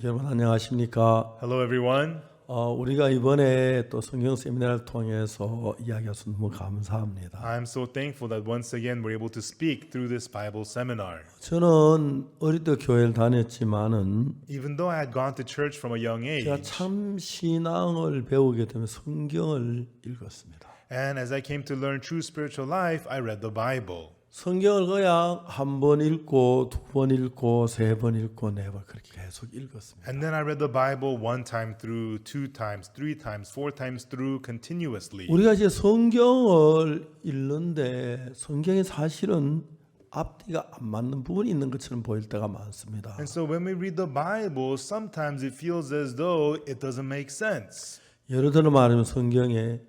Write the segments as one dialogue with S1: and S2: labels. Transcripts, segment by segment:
S1: 여러분 안녕하십니까?
S2: Hello, everyone.
S1: 우리가 이번에 또 성경 세미나를 통해서 이야기해서 너무 감사합니다.
S2: I'm so thankful that once again we're able to speak through this Bible seminar.
S1: 저는 어릴 때 교회를 다녔지만은
S2: Even though I had gone to church from a young
S1: 제가
S2: age,
S1: 참 신앙을 배우게 되면 성경을 읽었습니다.
S2: and as I came to learn true spiritual life, I read the Bible.
S1: 성경을 그냥 한 번 읽고 두 번 읽고 세 번 읽고 네 번 그렇게 계속 읽었습니다.
S2: And then I read the Bible one time through, two times, three times, four times through continuously.
S1: 우리가 이제 성경을 읽는데 성경이 사실은 앞뒤가 안 맞는 부분이 있는 것처럼 보일 때가 많습니다.
S2: And so when we read the Bible, sometimes it feels as though it doesn't make sense.
S1: 예를 들어 말하면 성경에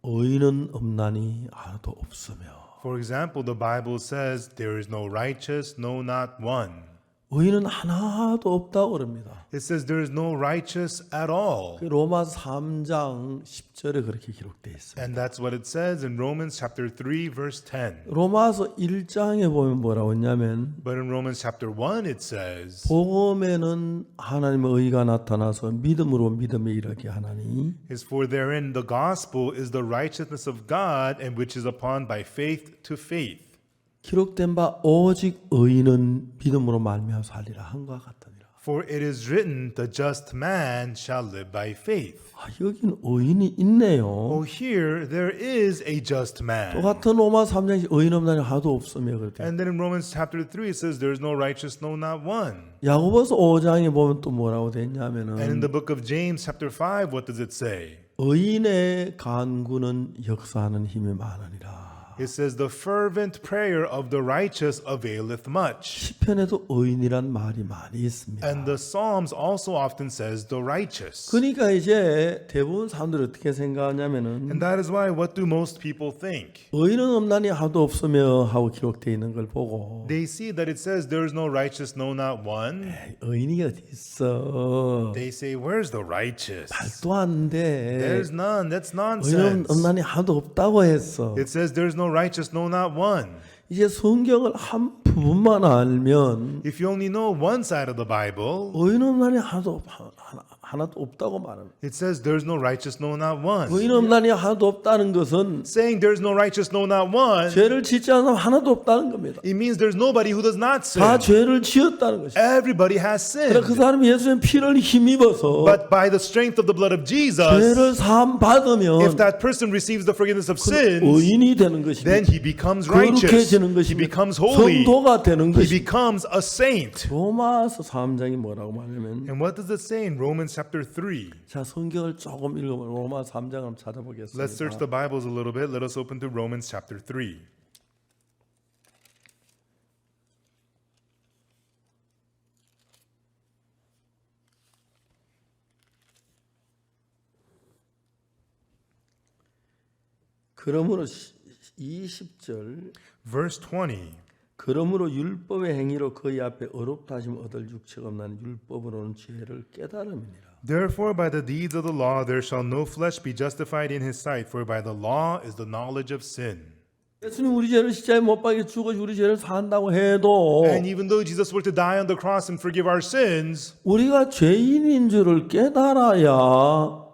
S1: 의인은 없나니 하나도 없으며
S2: For example, the Bible says, there is no righteous, no, not one.
S1: 의인은 하나도 없다고 그럽니다.
S2: It says there is no righteous at all.
S1: 그 로마 3장 10절에 그렇게 기록되어 있습니다.
S2: And that's what it says in Romans chapter 3 verse 10.
S1: 로마서 1장에 보면 뭐라고 했냐면
S2: But in Romans chapter 1 it says,
S1: 복음에는 하나님의 의가 나타나서 믿음으로 믿음에 이르게 하나니
S2: is for therein the gospel is the righteousness of God and which is upon by faith to faith.
S1: 기록된 바 오직 의인은 믿음으로 말미암아 살리라 한과 같으니라.
S2: For it is written, the just man shall live by faith.
S1: 여긴 의인이 있네요.
S2: Oh, here there is a just man.
S1: 똑같은 로마 3장 의인 없나니 하나도 없으며 그랬대.
S2: And then in Romans chapter 3 it says there is no righteous, no, not one.
S1: 야고보서 5장에 보면 또 뭐라고 됐냐면은
S2: And in the book of James chapter 5 what does it say?
S1: 의인의 간구는 역사하는 힘이 많으니라.
S2: It says the fervent prayer of the righteous availeth much.
S1: 시편에도 의인이란 말이 많이 있습니다.
S2: And the Psalms also often says the righteous.
S1: 그러니까 이제 대부분 사람들이 어떻게 생각하냐면은
S2: And that is why what do most people think?
S1: 의인은 없나니 하도 없으며 하고 기록되어 있는 걸 보고
S2: They see that it says there is no righteous, no, not one.
S1: 의인이 어디 있어?
S2: They say, where's the righteous?
S1: 말도 안 돼.
S2: There's none. That's
S1: 의인은
S2: nonsense.
S1: 없나니 하도 없다고 했어.
S2: It says there's no righteous, no, not one.
S1: 이제 성경을 한 부분만 알면
S2: If you only know one side of the Bible,
S1: 의인 없나니 하나도 없다고 말합니다.
S2: it says there's no righteous, no, not one.
S1: 의인 없나니 하나도 없다는 것은
S2: Saying there's no righteous, no, not one,
S1: 죄를 짓지 않은 사람 하나도 없다는 겁니다.
S2: it means there's nobody who does not sin.
S1: 다 죄를 지었다는 것이죠.
S2: Everybody has
S1: 그러나 그
S2: sinned.
S1: 사람이 예수의 피를 힘입어서
S2: But by the strength of the blood of Jesus,
S1: 죄를 사함 받으면
S2: if that person receives the forgiveness of sins,
S1: 의인이 되는
S2: then
S1: 것입니다.
S2: he becomes righteous.
S1: 거룩해지는
S2: He
S1: 것입니다.
S2: becomes holy.
S1: 성도가 되는
S2: He
S1: 것입니다.
S2: becomes a saint.
S1: 로마서 3장이 뭐라고 말하면
S2: And what does it say in Romans chapter 3?
S1: 자 성경을 조금 읽어보면 로마 3장 한번
S2: Let's search
S1: 찾아보겠습니다.
S2: the Bibles a little bit. Let us open to Romans chapter 3.
S1: 그러므로 20절
S2: Verse 20.
S1: 그러므로 율법의 행위로 그의 앞에 어렵다 하심 얻을 육체가 없나니 율법으로는 죄를 깨달음이니라.
S2: Therefore, by the deeds of the law, there shall no flesh be justified in his sight, for by the law is the knowledge of sin.
S1: 예수님 우리 죄를 십자가에 못 박혀 죽어서 우리 죄를 산다고 해도
S2: And even though Jesus were to die on the cross and forgive our sins,
S1: 우리가 죄인인 줄을 깨달아야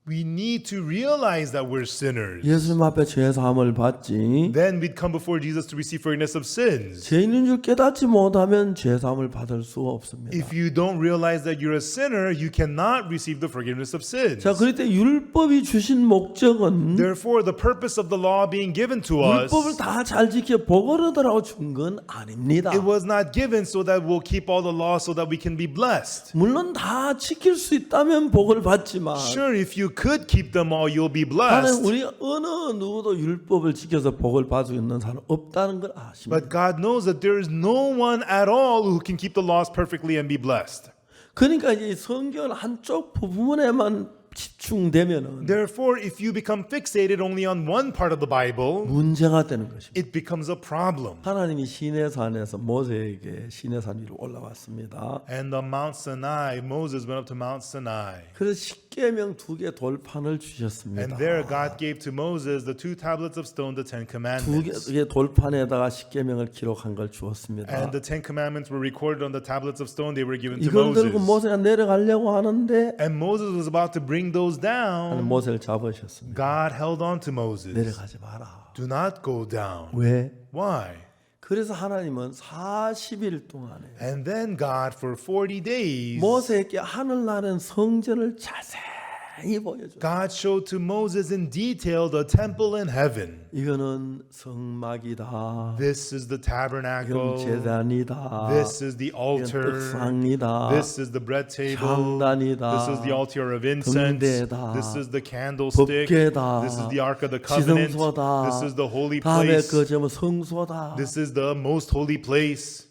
S2: we need to realize that we're sinners.
S1: 예수님 앞에 죄 사함을 받지.
S2: Then we'd come before Jesus to receive forgiveness of sins.
S1: 죄인인 줄 깨닫지 못하면 죄 사함을 받을 수가 없습니다.
S2: If you don't realize that you're a sinner, you cannot receive the forgiveness of sins.
S1: 자, 그럴 때 율법이 주신 목적은
S2: Therefore, the purpose of the law being given to us,
S1: 율법을 다 잘 지켜 복을 얻으라고 준 건 아닙니다.
S2: it was not given so that we'll keep all the law so that we can be blessed.
S1: 물론 다 지킬 수 있다면 복을 받지만
S2: Sure, if you could keep them all, you'll be
S1: 하나님
S2: blessed.
S1: 우리 어느 누구도 율법을 지켜서 복을 받을 수 있는 사람 없다는 걸 아십니다.
S2: But God knows that there is no one at all who can keep the laws perfectly and be blessed.
S1: 그러니까 이 성경을 한쪽 부분에만 집중되면은
S2: Therefore, if you become fixated only on one part of the Bible,
S1: 문제가 되는 것입니다.
S2: it becomes a problem.
S1: 하나님이 시내산에서 모세에게 시내산 위로 올라왔습니다.
S2: And on Mount Sinai, Moses went up to Mount Sinai.
S1: 그래서 십계명 2개 돌판을 주셨습니다.
S2: And there God gave to Moses the 2 tablets of stone, the 10 commandments.
S1: 2개 돌판에다가 십계명을 기록한 걸 주었습니다.
S2: And the 10 commandments were recorded on the tablets of stone. They were given to
S1: 이걸 들고
S2: Moses.
S1: 모세가 내려가려고 하는데
S2: And Moses was about to bring those down.
S1: 모세를 잡으셨습니다.
S2: God held on to Moses.
S1: 내려가지 마라.
S2: Do not go down.
S1: 왜?
S2: Why?
S1: 그래서 하나님은 40일 동안에
S2: And then God for 40 days,
S1: 모세에게 하늘나라는 성전을 자세히 보여줘.
S2: God showed to Moses in detail the temple in heaven.
S1: 이거는 성막이다.
S2: This is the
S1: 이건
S2: tabernacle.
S1: 제단이다.
S2: This is the
S1: 이건
S2: altar.
S1: 떡상이다.
S2: This is the bread table.
S1: 향단이다.
S2: This is the altar of incense.
S1: 등대다.
S2: This is the candlestick.
S1: 법궤다.
S2: This is the ark of the covenant.
S1: 지성소다.
S2: This is the holy
S1: 다음에
S2: place.
S1: 그 점은 성소다.
S2: This is the most holy place.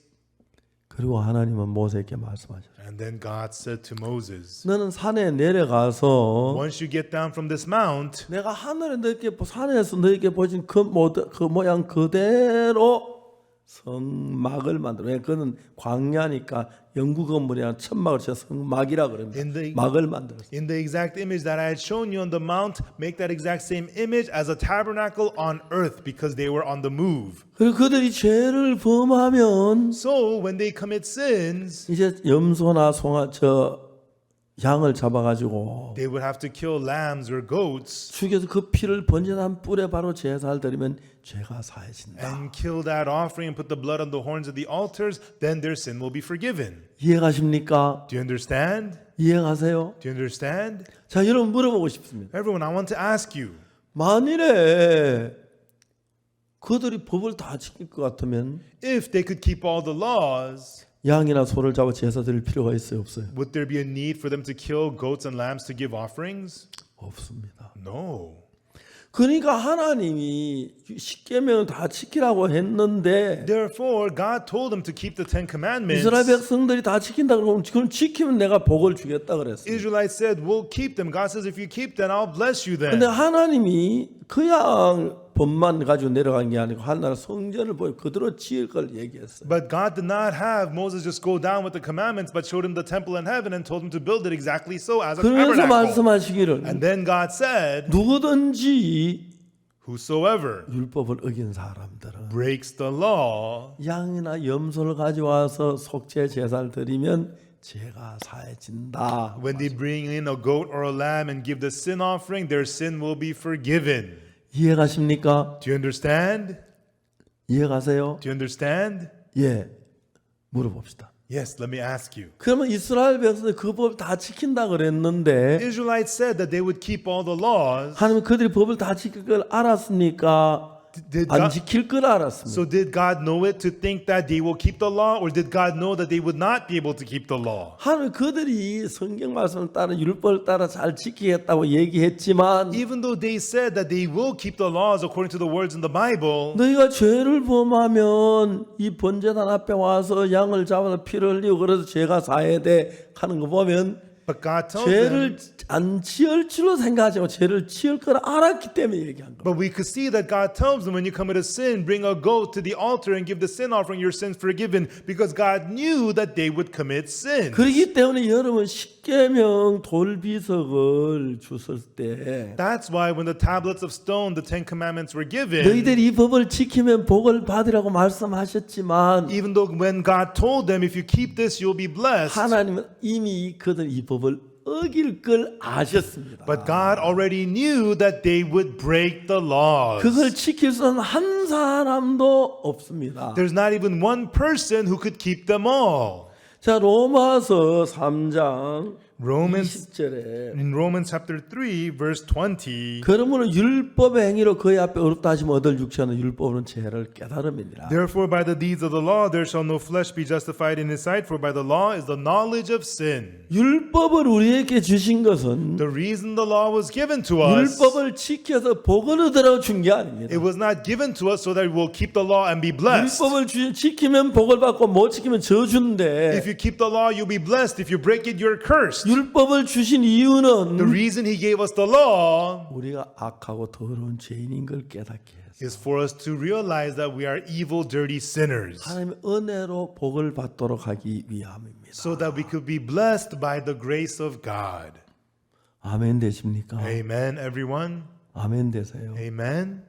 S1: 그리고 하나님은 모세에게 말씀하셨어요.
S2: And then God said to Moses,
S1: 너는 산에 내려가서
S2: once you get down from this mount,
S1: 내가 하늘에 너에게 산에서 너에게 보여준 그 모양 그대로 성막을 만들어. 왜? 그는 광야니까 영구 건물이야 천막을 쳐 성막이라 그럽니다. 막을 만들었어요.
S2: in the exact image that I had shown you on the mount, make that exact same image as a tabernacle on earth, because they were on the move.
S1: 그리고 그들이 죄를 범하면
S2: So when they commit sins,
S1: 이제 염소나 양을 잡아가지고
S2: they would have to kill lambs or goats
S1: 죽여서 그 피를 번제단 뿔에 바로 제사를 드리면 죄가 사해진다.
S2: and kill that offering and put the blood on the horns of the altars, then their sin will be forgiven.
S1: 이해가십니까?
S2: Do you understand?
S1: 이해가세요?
S2: Do you understand?
S1: 자, 여러분 물어보고 싶습니다.
S2: Everyone, I want to ask you,
S1: 만일에 그들이 법을 다 지킬 것 같으면
S2: if they could keep all the laws,
S1: 양이나 소를 잡아 제사 드릴 필요가 있어요, 없어요?
S2: would there be a need for them to kill goats and lambs to give offerings?
S1: 없습니다.
S2: No.
S1: 그러니까 하나님이 십계명을 다 지키라고 했는데
S2: Therefore, God told them to keep the 10 commandments.
S1: 이스라엘 백성들이 다 지킨다 그러면 그럼 지키면 내가 복을 주겠다 그랬어요.
S2: Israelites said, we'll keep them. God says, if you keep them, I'll bless you
S1: 근데
S2: then.
S1: 하나님이 그냥 법만 가지고 내려간 게 아니고 하나님 성전을 보여 그대로 지을 걸 얘기했어요.
S2: But God did not have Moses just go down with the commandments, but showed him the temple in heaven and told him to build it exactly so as a
S1: 그래서
S2: tabernacle.
S1: 말씀하시기를
S2: And then God said,
S1: 누구든지
S2: whosoever
S1: 율법을 어긴 사람들은
S2: breaks the law,
S1: 양이나 염소를 가져와서 속죄 제사를 드리면 죄가 사해진다.
S2: when they bring in a goat or a lamb and give the sin offering, their sin will be forgiven.
S1: 이해가십니까?
S2: Do you understand?
S1: 이해가세요?
S2: Do you understand?
S1: 예. 물어봅시다.
S2: Yes, let me ask you.
S1: 그러면 이스라엘 백성들 그 법 다 지킨다 그랬는데
S2: Israelites said that they would keep all the laws.
S1: 하나님 그들이 법을 다 지킬 걸 알았습니까?
S2: Did
S1: 안
S2: God,
S1: 지킬 걸 알았습니까?
S2: so did God know it to think that they will keep the law, or did God know that they would not be able to keep the law?
S1: 하나님 그들이 성경 말씀을 따라 율법을 따라 잘 지키겠다고 얘기했지만
S2: Even though they said that they will keep the laws according to the words in the Bible,
S1: 너희가 죄를 범하면 이 번제단 앞에 와서 양을 잡아서 피를 흘리고 그래서 죄가 사해돼 하는 거 보면
S2: but God tells them,
S1: 죄를 안 지을 줄로 생각하지 않고 죄를 지을 걸 알았기 때문에 얘기한 거예요.
S2: but we could see that God tells them, when you commit a sin, bring a goat to the altar and give the sin offering, your sins forgiven, because God knew that they would commit sin.
S1: 그렇기 때문에 여러분 십계명 돌비석을 주실 때
S2: That's why when the tablets of stone, the 10 commandments were given,
S1: 너희들이 이 법을 지키면 복을 받으라고 말씀하셨지만
S2: even though when God told them, if you keep this, you'll be blessed,
S1: 하나님은 이미 그들 이 법을 어길 걸 아셨습니다.
S2: but God already knew that they would break the laws.
S1: 그걸 지킬 수 있는 한 사람도 없습니다.
S2: There's not even one person who could keep them all.
S1: 자, 로마서 3장
S2: Romans
S1: 20절에
S2: In Romans chapter 3, verse 20,
S1: 그러므로 율법의 행위로 그의 앞에 어렵다 하시면 얻을 육체는 율법은 죄를 깨달음이니라.
S2: therefore by the deeds of the law there shall no flesh be justified in his sight, for by the law is the knowledge of sin.
S1: 율법을 우리에게 주신 것은
S2: The reason the law was given to us,
S1: 율법을 지켜서 복을 얻으라고 준 게 아닙니다.
S2: it was not given to us so that we'll keep the law and be blessed.
S1: 율법을 지키면 복을 받고 못 지키면 저주인데
S2: If you keep the law, you'll be blessed. If you break it, you're cursed.
S1: 율법을 주신 이유는
S2: The reason he gave us the law
S1: 우리가 악하고 더러운 죄인인 걸 깨닫게 해서
S2: is for us to realize that we are evil, dirty sinners,
S1: 하나님의 은혜로 복을 받도록 하기 위함입니다.
S2: so that we could be blessed by the grace of God.
S1: 아멘 되십니까?
S2: Amen, everyone.
S1: 아멘 되세요.
S2: Amen.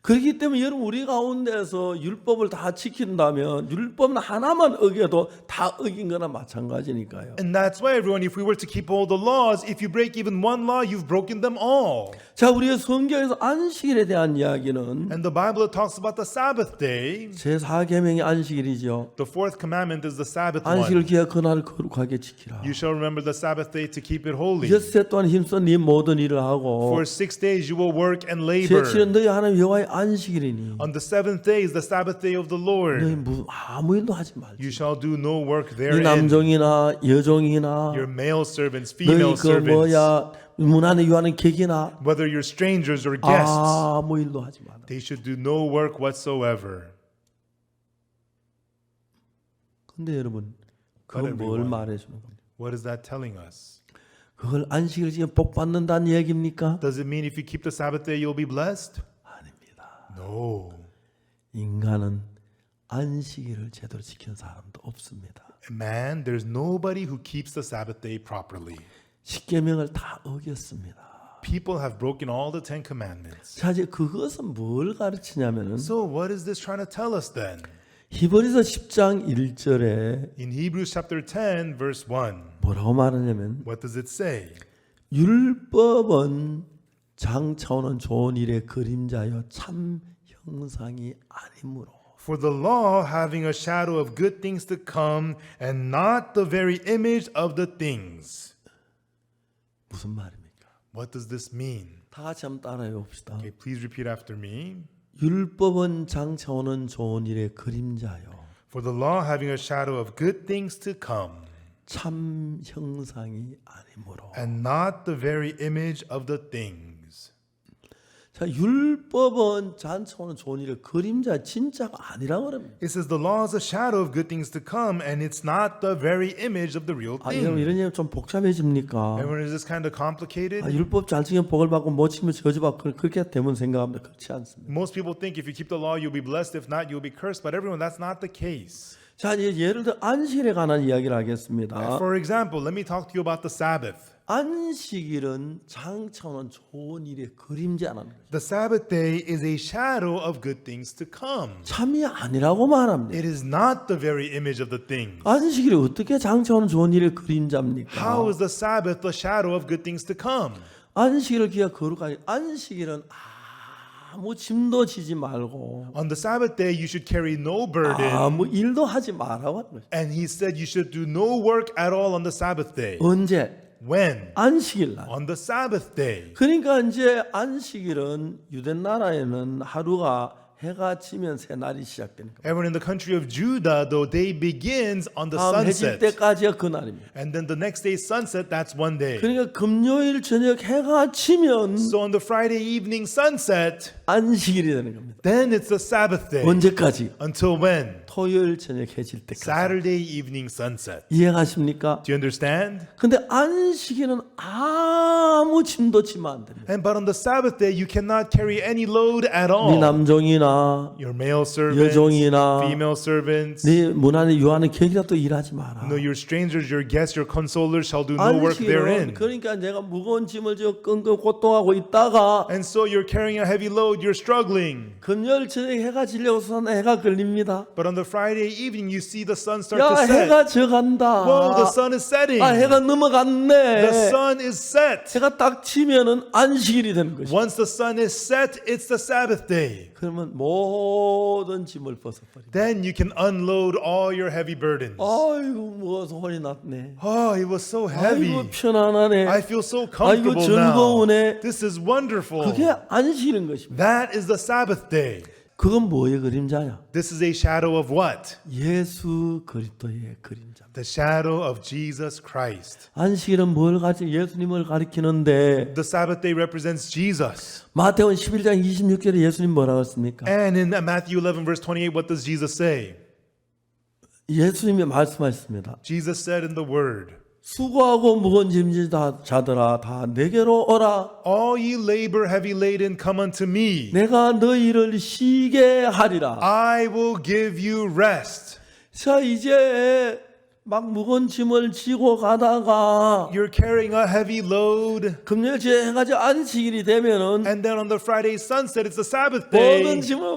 S1: 그렇기 때문에 여러분 우리 가운데서 율법을 다 지킨다면 율법은 하나만 어겨도 다 어긴 거나 마찬가지니까요.
S2: And that's why, everyone, if we were to keep all the laws, if you break even one law, you've broken them all.
S1: 자, 우리의 성경에서 안식일에 대한 이야기는
S2: And the Bible talks about the Sabbath day.
S1: 제4계명이 안식일이죠.
S2: The fourth commandment is the Sabbath
S1: 안식을
S2: one.
S1: 기하 그날을 거룩하게 지키라.
S2: You shall remember the Sabbath day to keep it holy.
S1: 엿새 동안 힘써 네 모든 일을 하고
S2: For 6 days you will work and labor.
S1: 제7은 너희 하나님 여호와의 안식일이니
S2: On the seventh day is the Sabbath day of the Lord.
S1: 너희 아무 일도 하지 말지.
S2: You shall do no work
S1: 네
S2: therein.
S1: 남종이나 여종이나
S2: Your male servants,
S1: 너희
S2: female
S1: 그
S2: servants,
S1: 뭐야 문 안에 유하는 객이나
S2: whether you're strangers or guests,
S1: 아무 일도 하지 마라.
S2: they should do no work whatsoever.
S1: 근데 여러분 그건 뭘
S2: everyone.
S1: 말해주는 겁니까?
S2: What is that telling us?
S1: 그걸 안식일 지금 복 받는다는 얘기입니까?
S2: Does it mean if you keep the Sabbath day you'll be blessed?
S1: 아닙니다.
S2: No.
S1: 인간은 안식일을 제대로 지키는 사람도 없습니다.
S2: Man, there's nobody who keeps the Sabbath day properly.
S1: 십계명을 다 어겼습니다.
S2: People have broken all the 10 commandments.
S1: 자, 이제 그것은 뭘 가르치냐면은
S2: So what is this trying to tell us then?
S1: 히브리서 10장 1절에
S2: In Hebrews chapter 10 verse 1,
S1: 뭐라고 말하냐면
S2: what does it say?
S1: 율법은 장차오는 좋은 일의 그림자요 참 형상이 아니므로.
S2: For the law having a shadow of good things to come and not the very image of the things.
S1: 무슨 말입니까?
S2: What does this mean?
S1: 다 같이 한번 따라해 봅시다.
S2: Okay, please repeat after me.
S1: 율법은 장차오는 좋은 일의 그림자요
S2: For the law having a shadow of good things to come
S1: 참 형상이 아니므로.
S2: and not the very image of the things.
S1: 자, 율법은 장차오는 좋은 일의 그림자 진짜가 아니라고 그럽니다.
S2: It says the law is a shadow of good things to come and it's not the very image of the real
S1: 아, 여러분
S2: thing.
S1: 이런 얘기 좀 복잡해집니까?
S2: Everyone, is this kind of complicated?
S1: 아, 율법 잘 지키면 복을 받고 못 지키면 저주받고 그렇게 되면 생각합니다. 그렇지 않습니다.
S2: Most people think if you keep the law you'll be blessed, if not you'll be cursed, but everyone, that's not the case.
S1: 자, 이제 예를 들어 안식일에 관한 이야기를 하겠습니다.
S2: For example, let me talk to you about the Sabbath.
S1: 안식일은 장차오는 좋은 일의 그림자라는 거죠.
S2: The Sabbath day is a shadow of good things to come.
S1: 참이 아니라고 말합니다.
S2: It is not the very image of the things.
S1: 안식일이 어떻게 장차오는 좋은 일의 그림자입니까?
S2: How is the Sabbath the shadow of good things to come?
S1: 안식일을 기가 거룩하게. 안식일은 아무 짐도 지지 말고
S2: On the Sabbath day, you should carry no burden.
S1: 아무 일도 하지 말라고 하는 거죠.
S2: And he said you should do no work at all on the Sabbath day.
S1: 언제?
S2: When?
S1: 안식일 날.
S2: On the Sabbath day.
S1: 그러니까 이제 안식일은 유대 나라에는 하루가 해가 지면 새 날이 시작되는 거예요.
S2: Everyone in the country of Judah, though, day begins on the
S1: 다음 해질
S2: sunset.
S1: 때까지가 그 날입니다.
S2: And then the next day, sunset, that's one day.
S1: 그러니까 금요일 저녁 해가 지면
S2: So on the Friday evening sunset,
S1: 안식일이 되는 겁니다.
S2: then it's the Sabbath day.
S1: 언제까지?
S2: Until when?
S1: 토요일 저녁 해질 때까지.
S2: Saturday evening sunset.
S1: 이해가십니까?
S2: Do you understand?
S1: 근데 안식일은 아무 짐도 지면 안 됩니다.
S2: And but on the Sabbath day, you cannot carry any load at
S1: 네
S2: all.
S1: 남종이나
S2: Your male servants,
S1: 여종이나
S2: female servants,
S1: 네 문 안에 유하는 객이라도 일하지 마라.
S2: no, your strangers, your guests, your consolers shall do no work
S1: 안식일은
S2: therein.
S1: 그러니까 내가 무거운 짐을 져 끙끙 고통하고 있다가
S2: And so you're carrying a heavy load, you're struggling.
S1: 금요일 저녁 해가 지려고서 해가 걸립니다.
S2: But on the Friday evening, you see the sun start to
S1: 야
S2: set.
S1: 해가 져간다.
S2: Whoa, the sun is setting.
S1: 아 해가 넘어갔네.
S2: The sun is set.
S1: 해가 딱 치면은 안식일이 되는 것이.
S2: Once the sun is set, it's the Sabbath day.
S1: 그러면 모든 짐을 벗어버립니다.
S2: Then you can unload all your heavy burdens.
S1: 아이고 뭐 소리 났네.
S2: Oh, it was so heavy.
S1: 아이고 편안하네.
S2: I feel so
S1: 아이고
S2: comfortable now.
S1: 즐거우네.
S2: This is wonderful.
S1: 그게 안식일인 것입니다.
S2: That is the Sabbath day.
S1: 그건 뭐의 그림자야?
S2: This is a shadow of what?
S1: 예수 그리스도의 그림자.
S2: The shadow of Jesus Christ.
S1: 안식일은 뭘 가르치? 예수님을 가리키는데
S2: The Sabbath day represents Jesus.
S1: 마태복음 11장 26절에 예수님 뭐라고 했습니까?
S2: And in Matthew 11 verse 28, what does Jesus say?
S1: 예수님이 말씀하셨습니다.
S2: Jesus said in the word,
S1: 수고하고 무거운 짐진 자들아 다 내게로 오라.
S2: All ye labor heavy laden, come unto me.
S1: 내가 너희를 쉬게 하리라.
S2: I will give you rest.
S1: 자, 이제 막 무거운 짐을 지고 가다가
S2: You're carrying a heavy load.
S1: 금요일째 해가지고 안식일이 되면은
S2: And then on the Friday sunset, it's the Sabbath day.
S1: 모든 짐은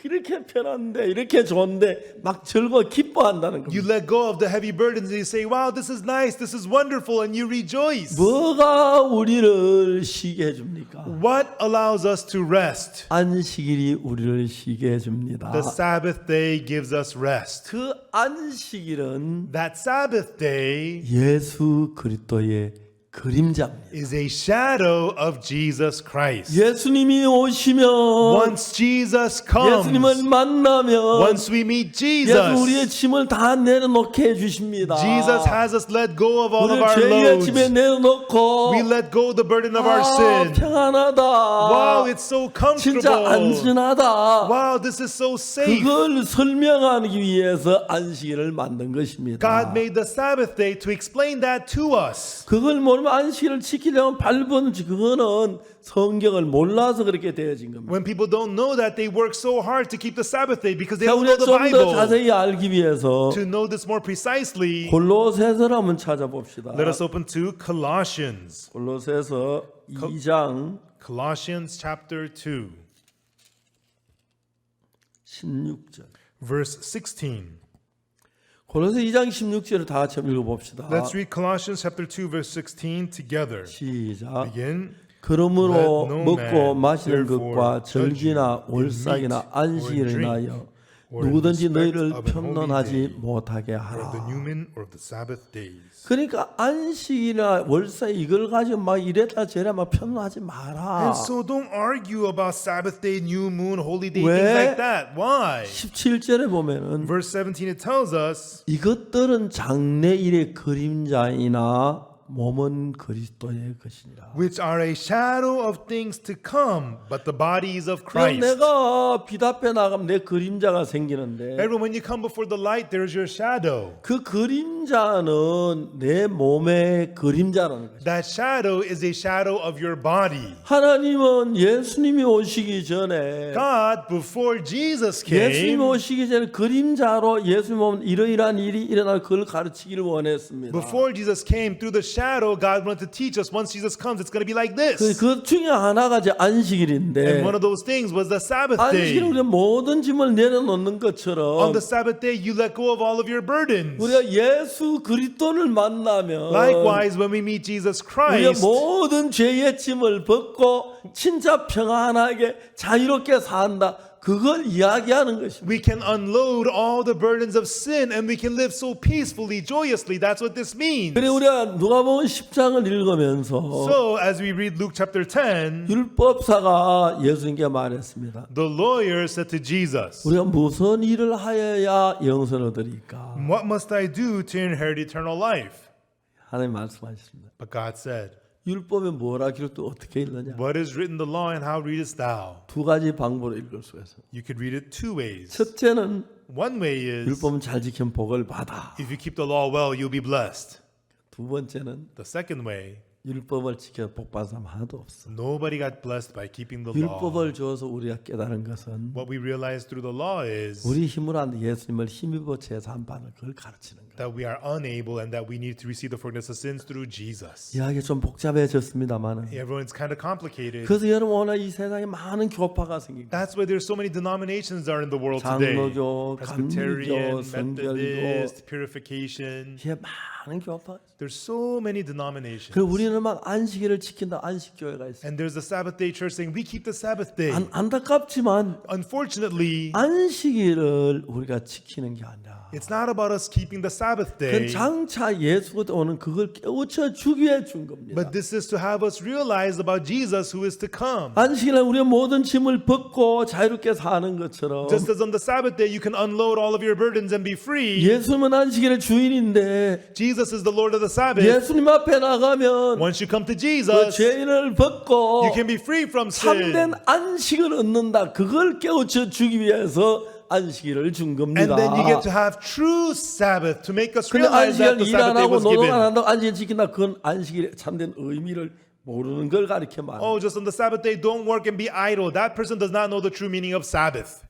S1: 이렇게 편한데 이렇게 좋은데 막 즐거워 기뻐한다는
S2: You
S1: 겁니다.
S2: let go of the heavy burdens and you say, wow, this is nice, this is wonderful, and you rejoice.
S1: 뭐가 우리를 쉬게 해줍니까?
S2: What allows us to rest?
S1: 안식일이 우리를 쉬게 해줍니다.
S2: The Sabbath day gives us rest.
S1: 그 안식일은
S2: That Sabbath day
S1: 예수 그리스도의 그림자입니다.
S2: is a shadow of Jesus Christ.
S1: 예수님이 오시면
S2: Once Jesus comes,
S1: 예수님을 만나면
S2: once we meet
S1: 예수 우리의
S2: Jesus,
S1: 짐을 다 내려놓게 해주십니다.
S2: Jesus has us let go of all of
S1: 우리를
S2: our
S1: 죄의
S2: loads.
S1: 짐에 내려놓고
S2: We let go of the burden of our sin.
S1: 평안하다.
S2: Wow, it's so
S1: 진짜
S2: comfortable.
S1: 안전하다.
S2: Wow, this is so safe.
S1: 그걸 설명하기 위해서 안식일을 만든 것입니다.
S2: God made the Sabbath day to explain that to us.
S1: 그걸 모르면 안식일을 지키려면 발버둥치 그거는 성경을 몰라서 그렇게 되어진 겁니다.
S2: When people don't know that, they work so hard to keep the Sabbath day because they
S1: 자,
S2: don't know
S1: 우리가
S2: the
S1: 좀 더
S2: Bible.
S1: 자세히 알기 위해서
S2: To know this more precisely,
S1: 골로새서를 한번 찾아봅시다.
S2: let us open to Colossians.
S1: 골로새서 2장
S2: Colossians chapter 2,
S1: 16절.
S2: verse 16.
S1: 골로새 2장 16절을 다 같이 한번 읽어봅시다.
S2: Let's read Colossians chapter 2, verse 16 together.
S1: 시작.
S2: Begin.
S1: 그러므로
S2: Let no
S1: 먹고
S2: man
S1: 마시는
S2: therefore
S1: 것과
S2: judge you
S1: 절기나
S2: in
S1: 월삭이나
S2: meat or in
S1: 안식일을
S2: drink,
S1: 인하여
S2: or in
S1: 누구든지
S2: respect
S1: 너희를
S2: of an holy
S1: 편론하지
S2: day,
S1: 못하게
S2: or of the
S1: 하라.
S2: new moon, or of the Sabbath days.
S1: 그러니까 안식이나 월삭 이걸 가지고 막 이랬다 저랬다 막 편론하지 마라.
S2: And so don't argue about Sabbath day, new moon, holy day,
S1: 왜?
S2: things like that. Why?
S1: 17절에 보면은
S2: Verse 17, it tells us,
S1: 이것들은 장래일의 그림자이나 몸은 그리스도의 것이니라.
S2: which are a shadow of things to come, but the bodies of
S1: 그럼
S2: Christ.
S1: 내가 빛 앞에 나가면 내 그림자가 생기는데
S2: Everyone, when you come before the light, there's your shadow.
S1: 그 그림자는 내 몸의 그림자라는 거죠.
S2: That shadow is a shadow of your body.
S1: 하나님은 예수님이 오시기 전에
S2: God, before Jesus
S1: 예수님이
S2: came,
S1: 오시기 전에 그림자로 예수님은 이러이러한 일이 일어날 그걸 가르치기를 원했습니다.
S2: before Jesus came, through the shadow, God wanted to teach us once Jesus comes, it's going to be like this.
S1: 그 중에 하나가 이제
S2: And
S1: 안식일인데
S2: one of those things was the Sabbath
S1: 안식일
S2: day.
S1: 우리가 모든 짐을 내려놓는
S2: On
S1: 것처럼
S2: the Sabbath day, you let go of all of your burdens.
S1: 우리가 예수 그리스도를 만나면
S2: Likewise, when we meet Jesus
S1: 우리가
S2: Christ,
S1: 모든 죄의 짐을 벗고 진짜 평안하게 자유롭게 산다. 그걸 이야기하는 것입니다.
S2: we can unload all the burdens of sin and we can live so peacefully, joyously. That's what this means.
S1: 그래 우리가 누가복음 10장을 읽으면서
S2: So, as we read Luke chapter 10,
S1: 율법사가 예수님께 말했습니다.
S2: the lawyer said to Jesus,
S1: 우리가 무슨 일을 하여야 영생을 얻으리까?
S2: what must I do to inherit eternal life?
S1: 하나님 말씀하셨습니다.
S2: But God said,
S1: 율법에 뭐라 기록도 어떻게 읽느냐?
S2: what is written in the law and how readest thou?
S1: 두 가지 방법으로 읽을 수가 있어요.
S2: You could read it two ways.
S1: 첫째는
S2: One way is,
S1: 율법은 잘 지키면 복을 받아.
S2: if you keep the law well, you'll be blessed.
S1: 두 번째는
S2: The second way,
S1: 율법을 지켜 복 받은 사람 하나도 없어.
S2: nobody got blessed by keeping the law.
S1: 율법을 주어서 우리가 깨달은 것은
S2: What we realize through the law is
S1: 우리 힘으로 안 예수님을 힘입어 제사 한 반을 그걸 가르치는 거예요.
S2: that we are unable and that we need to receive the forgiveness of sins through Jesus.
S1: 이야기 좀 복잡해졌습니다만은
S2: Everyone's kind of complicated.
S1: 그래서 여러분 오늘 이 세상에 많은 교파가 생기고
S2: That's why there's so many denominations are in the world today.
S1: 장로교,
S2: Presbyterian,
S1: 감리교, 성결교
S2: Methodist, Purification.
S1: 이게 많은 교파.
S2: There's so many denominations.
S1: 그리고 우리는 막 안식일을 지킨다 안식교회가 있어요.
S2: And there's a Sabbath day church saying we keep the Sabbath day.
S1: 안타깝지만
S2: Unfortunately,
S1: 안식일을 우리가 지키는 게 아니라
S2: it's not about us keeping the Sabbath
S1: 그
S2: day.
S1: 장차 예수가 오는 그걸 깨우쳐 주기 위해 준 겁니다.
S2: But this is to have us realize about Jesus who is to come.
S1: 안식일에 우리가 모든 짐을 벗고 자유롭게 사는 것처럼
S2: Just as on the Sabbath day you can unload all of your burdens and be free,
S1: 예수님은 안식일의 주인인데
S2: Jesus is the Lord of the Sabbath.
S1: 예수님 앞에 나가면
S2: Once you come to
S1: 그
S2: Jesus,
S1: 죄인을 벗고
S2: you can be free from sin.
S1: 참된 안식을 얻는다. 그걸 깨우쳐 주기 위해서 안식일을 준
S2: And
S1: 겁니다.
S2: then you get to have true Sabbath to make us
S1: 근데
S2: realize that
S1: 안식일
S2: the
S1: 일 안
S2: Sabbath day
S1: 하고
S2: was
S1: 노동 안
S2: given.
S1: 한다고 안식일 지킨다. 그건 안식일의 참된 의미를 모르는 걸 가리켜 말합니다.
S2: Oh, just on the Sabbath day, don't work and be idle. That person does not know the true meaning of Sabbath.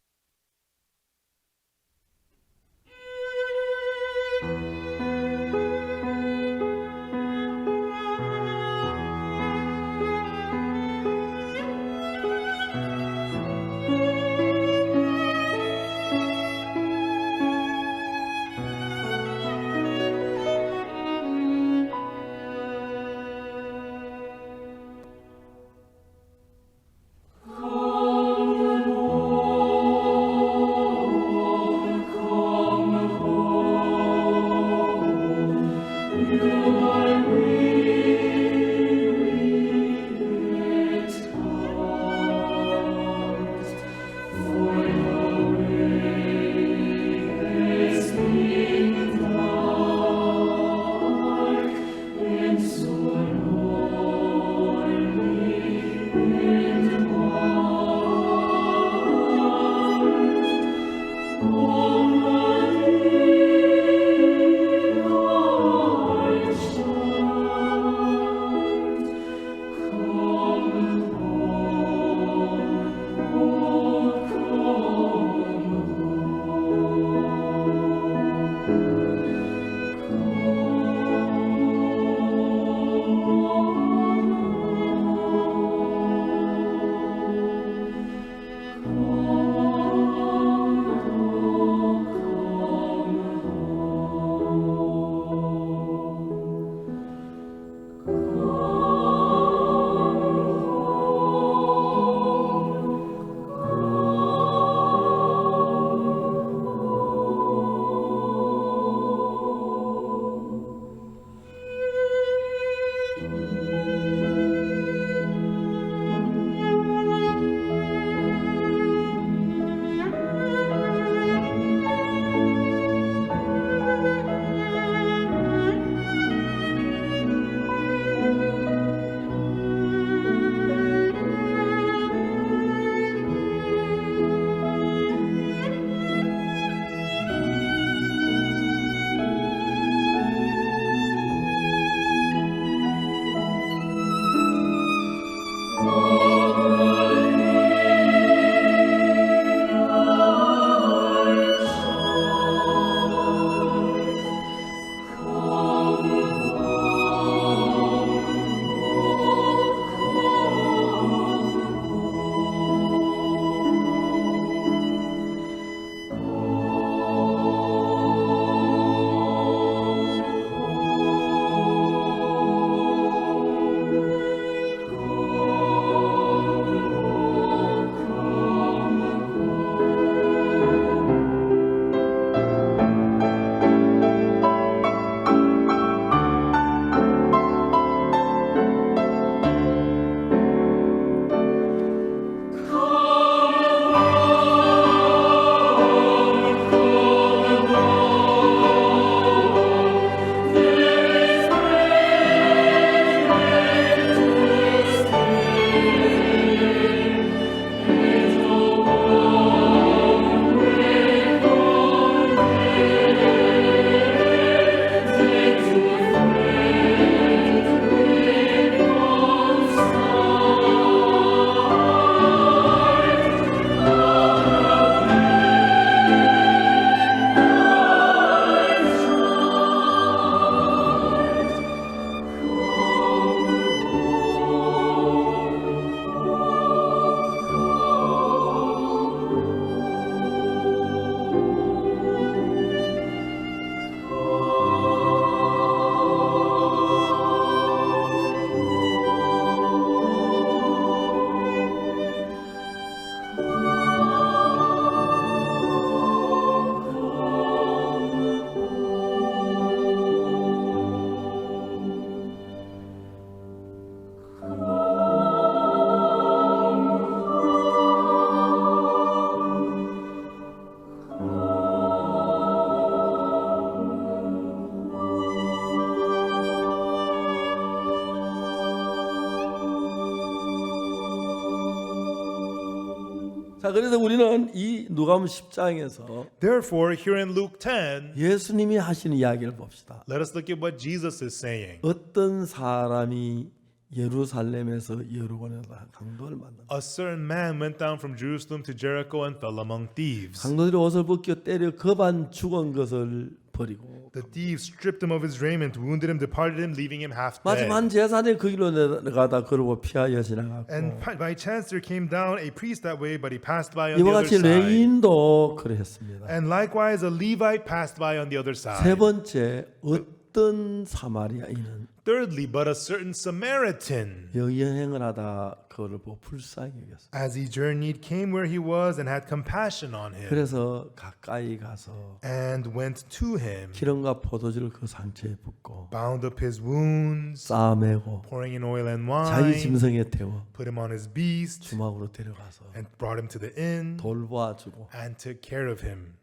S1: 자, 그래서 우리는 이 누가복음 10장에서
S2: Therefore, here in Luke 10,
S1: 예수님이 하시는 이야기를 봅시다.
S2: let us look at what Jesus is saying.
S1: 어떤 사람이 예루살렘에서 여리고에서 강도를 만났다.
S2: A certain man went down from Jerusalem to Jericho and fell among thieves.
S1: 강도들이 옷을 벗겨 때려 겁안 죽은 것을 버리고
S2: The thieves stripped him of his raiment, wounded him, departed him, leaving him half
S1: 마침
S2: dead.
S1: 한 제사장이 그 길로 내려가다 그러고 피하여 지나갔고
S2: And by chance there came down a priest that way, but he passed by on the
S1: 이와
S2: other
S1: 같이
S2: side.
S1: 레위인도 그랬습니다.
S2: And likewise a Levite passed by on the other
S1: 세
S2: side.
S1: 번째 어떤 사마리아인은
S2: Thirdly, but a certain Samaritan,
S1: 여행을 하다 그를 보고 불쌍히 여겼어요.
S2: as he journeyed, came where he was and had compassion on him,
S1: 그래서 가까이 가서
S2: and went to him,
S1: 기름과 포도주를 그 상처에 붓고
S2: bound up his wounds,
S1: 싸매고
S2: pouring in oil and
S1: 자기
S2: wine,
S1: 짐승에 태워
S2: put him on his beast,
S1: 주막으로 데려가서
S2: and brought him to the inn,
S1: 돌보아주고
S2: and took care of him.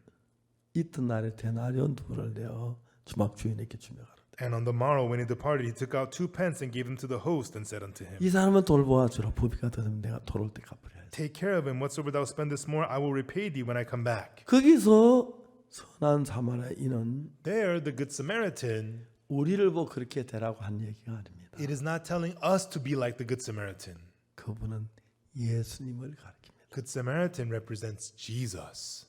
S1: 이튿날에 데나리온 두를 내어 주막 주인에게 주며 가라.
S2: And on the morrow, when he departed, he took out 2 pence and gave them to the host, and said unto him,
S1: 이 사람은 돌보아주라. 부비가 되면 내가 돌아올 때 갚으려.
S2: Take care of him. Whatsoever thou spend this more, I will repay thee when I come back.
S1: 거기서 선한 사마리아인은
S2: There, the good Samaritan,
S1: 우리를 보고 그렇게 되라고 한 얘기가 아닙니다.
S2: it is not telling us to be like the good Samaritan.
S1: 그분은 예수님을 가리킵니다.
S2: Good Samaritan represents Jesus.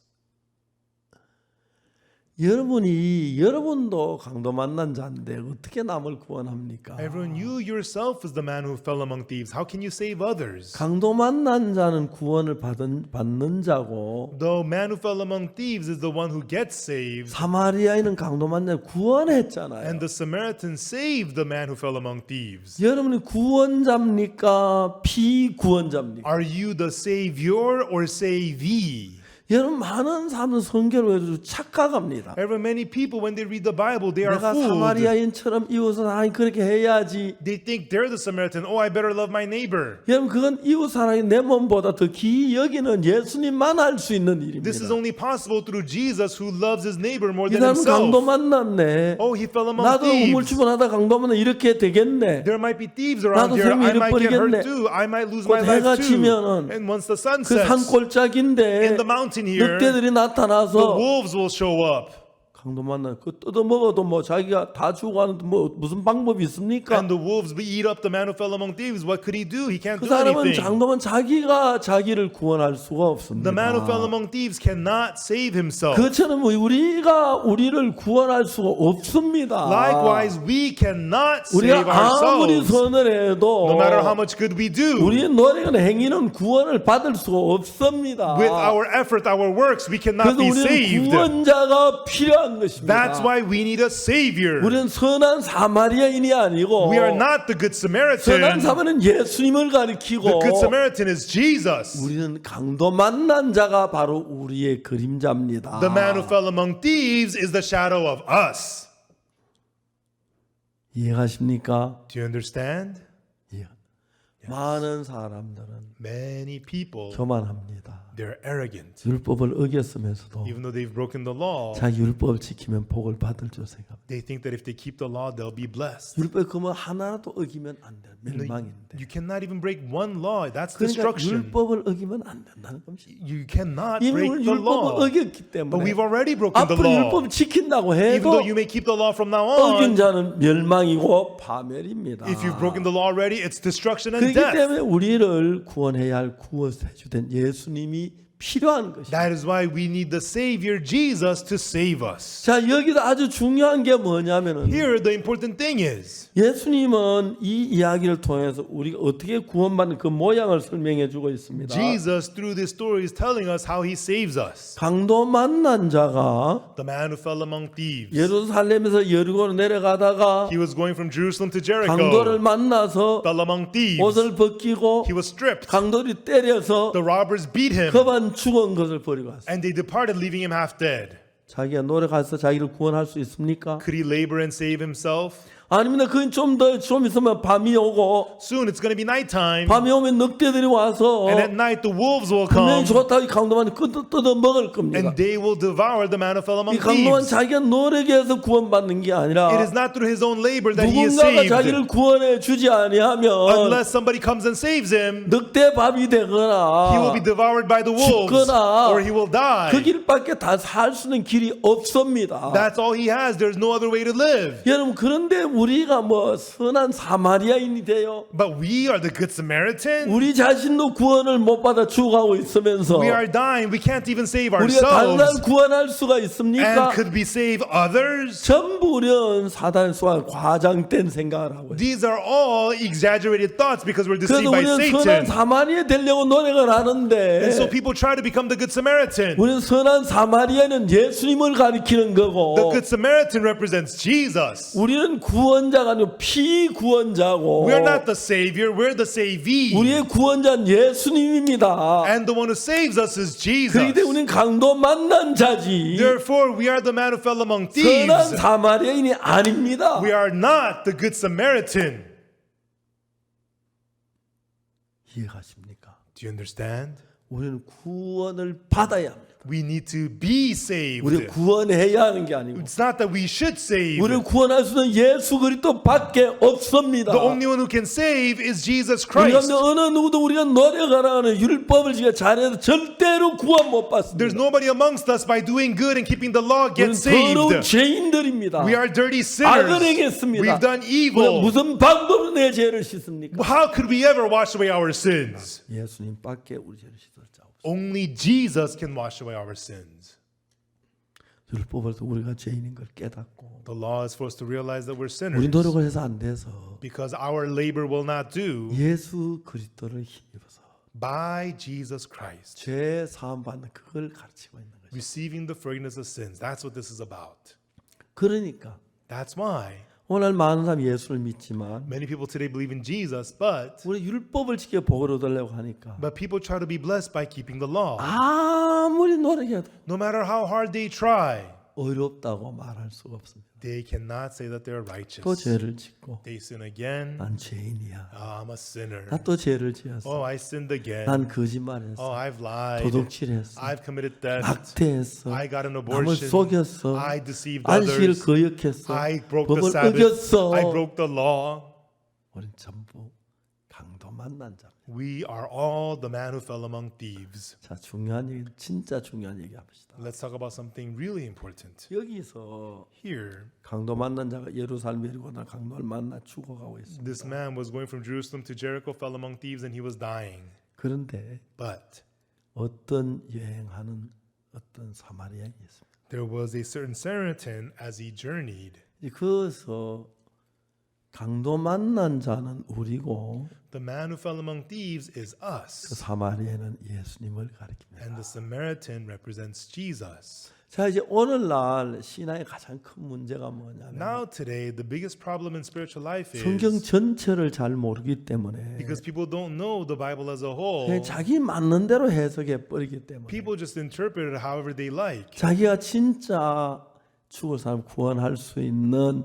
S1: 여러분도 강도 만난 자인데 어떻게 남을 구원합니까?
S2: Everyone, you yourself is the man who fell among thieves. How can you save others?
S1: 강도 만난 자는 구원을 받는 자고
S2: The man who fell among thieves is the one who gets saved.
S1: 사마리아인은 강도 만난 자 구원했잖아요.
S2: And the Samaritan saved the man who fell among thieves.
S1: 여러분이 구원자입니까? 피구원자입니까?
S2: Are you the savior or savee?
S1: 여러분 많은 사람은 성경을 외우고 착각합니다.
S2: Ever many people, when they read the Bible, they are
S1: 내가
S2: fooled.
S1: 사마리아인처럼 이웃을 하나님 그렇게 해야지.
S2: They think they're the Samaritan. Oh, I better love my neighbor.
S1: 여러분 그건 이웃 사랑이 내 몸보다 더 귀히 여기는 예수님만 할 수 있는 일입니다.
S2: This is only possible through Jesus, who loves his neighbor more
S1: 이
S2: than
S1: 사람은 강도
S2: himself.
S1: 만났네.
S2: Oh, he fell among
S1: 나도
S2: thieves.
S1: 우물쭈물하다 강도 만나 이렇게 되겠네.
S2: There might be thieves around
S1: 나도
S2: here. I
S1: 생명
S2: might get
S1: 잃어버리겠네.
S2: hurt too. I might lose
S1: 곧
S2: my
S1: 해가
S2: life too.
S1: 지면은
S2: And once the sun
S1: 그 산
S2: sets,
S1: 골짜기인데
S2: in the mountain here,
S1: 늑대들이
S2: the
S1: 나타나서
S2: wolves will show up.
S1: 강도 만나 그 뜯어 먹어도 뭐 자기가 다 죽어가는데 뭐 무슨 방법이 있습니까?
S2: And the wolves will eat up the man who fell among thieves. What could he do? He can't
S1: 그
S2: do
S1: 사람은
S2: anything.
S1: 장도만 자기가 자기를 구원할 수가 없습니다.
S2: The man who fell among thieves cannot save himself.
S1: 그처럼 우리가 우리를 구원할 수가 없습니다.
S2: Likewise, we cannot
S1: 우리가
S2: save
S1: 아무리
S2: ourselves.
S1: 선을 해도
S2: No matter how much good we do,
S1: 우리의 노력은 행위는 구원을 받을 수가 없습니다.
S2: with our effort, our works, we cannot
S1: 그래서
S2: be
S1: 우리는
S2: saved.
S1: 구원자가 필요한 것입니다.
S2: That's why we need a savior.
S1: 우리는 선한 사마리아인이 아니고
S2: We are not the good
S1: 선한
S2: Samaritan.
S1: 사마리아는 예수님을
S2: The
S1: 가리키고
S2: good Samaritan is Jesus.
S1: 우리는 강도 만난 자가 바로 우리의 그림자입니다.
S2: The man who fell among thieves is the shadow of us.
S1: 이해가십니까?
S2: Do you understand?
S1: 예. 많은 사람들은
S2: Many people,
S1: 교만합니다.
S2: they're arrogant.
S1: 율법을 어겼으면서도
S2: Even though they've broken the law,
S1: 자기 율법을 지키면 복을 받을 줄 생각합니다.
S2: they think that if they keep the law, they'll be blessed.
S1: 율법에 그러면 하나라도 어기면 안 돼. 멸망인데.
S2: You cannot even break one law. That's
S1: 그러니까
S2: destruction.
S1: 율법을 어기면 안 된다는 겁니다.
S2: You cannot
S1: 이미
S2: break the
S1: 율법을
S2: law.
S1: 어겼기
S2: But
S1: 때문에
S2: we've already broken the
S1: 앞으로
S2: law.
S1: 율법을 지킨다고
S2: Even
S1: 해도
S2: though you may keep the law from now
S1: 어긴
S2: on,
S1: 자는 멸망이고 파멸입니다.
S2: if you've broken the law already, it's destruction and
S1: 그렇기
S2: death.
S1: 때문에 우리를 구원해야 할 구원해주된 예수님이 필요한 것입니다.
S2: That is why we need the Savior Jesus to save us.
S1: 자, 여기서 아주 중요한 게 뭐냐면은
S2: Here, the important thing is
S1: 예수님은 이 이야기를 통해서 우리가 어떻게 구원받는 그 모양을 설명해 주고 있습니다.
S2: Jesus, through this story, is telling us how He saves us.
S1: 강도 만난 자가
S2: The man who fell among thieves.
S1: 예루살렘에서 여리고로 내려가다가
S2: He was going from Jerusalem to
S1: 강도를
S2: Jericho.
S1: 만나서
S2: Fell among thieves.
S1: 옷을 벗기고
S2: He was stripped.
S1: 강도들이 때려서
S2: The robbers beat him.
S1: 겁안 죽은 것을 버리고 왔어요.
S2: And they departed, leaving him half dead.
S1: 자기가 노력해서 자기를 구원할 수 있습니까?
S2: Could he labor and save himself?
S1: 아닙니다. 그건 좀 있으면 밤이 오고
S2: Soon it's going to be nighttime.
S1: 밤이 오면 늑대들이 와서
S2: And at night the wolves will
S1: 분명히
S2: come.
S1: 좋다 이 강도만 뜯어 먹을 겁니다.
S2: And they will devour the man who fell among
S1: 이 강도만
S2: thieves.
S1: 자기가 노력해서 구원받는 게
S2: It
S1: 아니라
S2: is not through his own labor that he is
S1: 누군가가
S2: saved.
S1: 자기를 구원해 주지 아니하면
S2: Unless somebody comes and saves him,
S1: 늑대 밥이 되거나
S2: he will be devoured by the wolves,
S1: 죽거나
S2: or he will die.
S1: 그 길밖에 다 살 수 있는 길이 없습니다.
S2: That's all he has. There's no other way to live.
S1: 여러분 그런데 우리가 뭐 선한 사마리아인이 돼요.
S2: But we are the good Samaritan.
S1: 우리 자신도 구원을 못 받아 죽어가고 있으면서
S2: We are dying. We can't even save
S1: 우리가 다른
S2: ourselves.
S1: 사람 구원할 수가
S2: And
S1: 있습니까?
S2: could we save others?
S1: 전부 우리는 사단의 수와 과장된 생각을 하고 있어요.
S2: These are all exaggerated thoughts because we're
S1: 그래서
S2: deceived by
S1: 우리는 선한
S2: Satan.
S1: 사마리아 되려고 노력을 하는데
S2: And so people try to become the good Samaritan.
S1: 우리는 선한 사마리아는 예수님을 가리키는
S2: The
S1: 거고
S2: good Samaritan represents Jesus.
S1: 우리는 구원자가 아니고 피구원자고
S2: We are not the Savior, we're the savee.
S1: 우리의 구원자는 예수님입니다.
S2: And the one who saves us is
S1: 그렇기
S2: Jesus.
S1: 때문에 우리는 강도 만난 자지
S2: Therefore, we are the man who fell among
S1: 선한
S2: thieves.
S1: 사마리아인이 아닙니다.
S2: We are not the good Samaritan.
S1: 이해가십니까?
S2: Do you understand?
S1: 우리는 구원을 받아야 합니다.
S2: We need to be saved.
S1: 우리 구원해야 하는 게 아니고
S2: It's not that we should save.
S1: 우리를 구원할 수 있는 예수 그리스도밖에 없습니다.
S2: The only one who can save is Jesus
S1: 우리가
S2: Christ.
S1: 어느 누구도 우리가 노력하라는 율법을 지가 잘해서 절대로 구원 못 받습니다.
S2: There's nobody amongst us by doing good and keeping the law
S1: 우리는
S2: gets
S1: 더러운
S2: saved.
S1: 죄인들입니다.
S2: We are dirty
S1: 악을
S2: sinners.
S1: 행했습니다.
S2: We've done
S1: 우리가
S2: evil.
S1: 무슨 방법으로 내 죄를 씻습니까?
S2: How could we ever wash away our sins?
S1: 예수님밖에 우리 죄를 씻을 자 없습니다.
S2: Only Jesus can wash away our sins.
S1: 율법을 통해 우리가 죄인인 걸 깨닫고
S2: The law is for us to realize that we're
S1: 우리
S2: sinners
S1: 노력을 해서 안 돼서
S2: because our labor will not do.
S1: 예수 그리스도를 힘입어서
S2: By Jesus Christ,
S1: 죄 사함 받는 그걸 가르치고 있는 거죠.
S2: receiving the forgiveness of sins. That's what this is about.
S1: 그러니까
S2: That's why
S1: 오늘 많은 사람이 예수를 믿지만
S2: many people today believe in Jesus, but
S1: 우리 율법을 지켜 복을 얻으려고 하니까
S2: people try to be blessed by keeping the law.
S1: 아무리 노력해도
S2: No matter how hard they try,
S1: 어렵다고 말할 수가 없습니다.
S2: they cannot say that they're righteous.
S1: 또 죄를 짓고
S2: They sin again.
S1: 난 죄인이야.
S2: Oh, I'm a sinner.
S1: 나 또 죄를 지었어.
S2: Oh, I sinned again.
S1: 난
S2: Oh,
S1: 거짓말했어.
S2: I've lied.
S1: 도둑질했어.
S2: I've committed theft.
S1: 낙태했어.
S2: I got an
S1: 남을
S2: abortion.
S1: 속였어.
S2: I deceived
S1: 안식을
S2: others.
S1: 거역했어.
S2: I broke the
S1: 법을
S2: Sabbath.
S1: 어겼어.
S2: I broke the law.
S1: 우린 전부 강도 만난 자입니다.
S2: We are all the man who fell among thieves.
S1: 자, 중요한 얘기, 진짜 중요한 얘기 합시다.
S2: Let's talk about something really important.
S1: 여기서
S2: Here,
S1: 강도 만난 자가 예루살렘에 이르고 나 강도를 만나 죽어가고 있습니다.
S2: this man was going from Jerusalem to Jericho, fell among thieves, and he was dying.
S1: 그런데
S2: But
S1: 어떤 여행하는 어떤 사마리아인이 있습니다.
S2: there was a certain Samaritan as he journeyed.
S1: 이제 거기서 강도 만난 자는 우리고
S2: The man who fell among thieves is
S1: 그
S2: us,
S1: 사마리아는 예수님을
S2: and
S1: 가리킵니다.
S2: the Samaritan represents Jesus.
S1: 자, 이제 오늘날 신앙의 가장 큰 문제가 뭐냐면
S2: Now today, the biggest problem in spiritual life
S1: 성경
S2: is
S1: 전체를 잘 모르기 때문에
S2: because people don't know the Bible as a whole.
S1: 그냥 자기 맞는 대로 해석해 버리기 때문에
S2: People just interpret it however they like.
S1: 자기가 진짜 죽을 사람 구원할 수 있는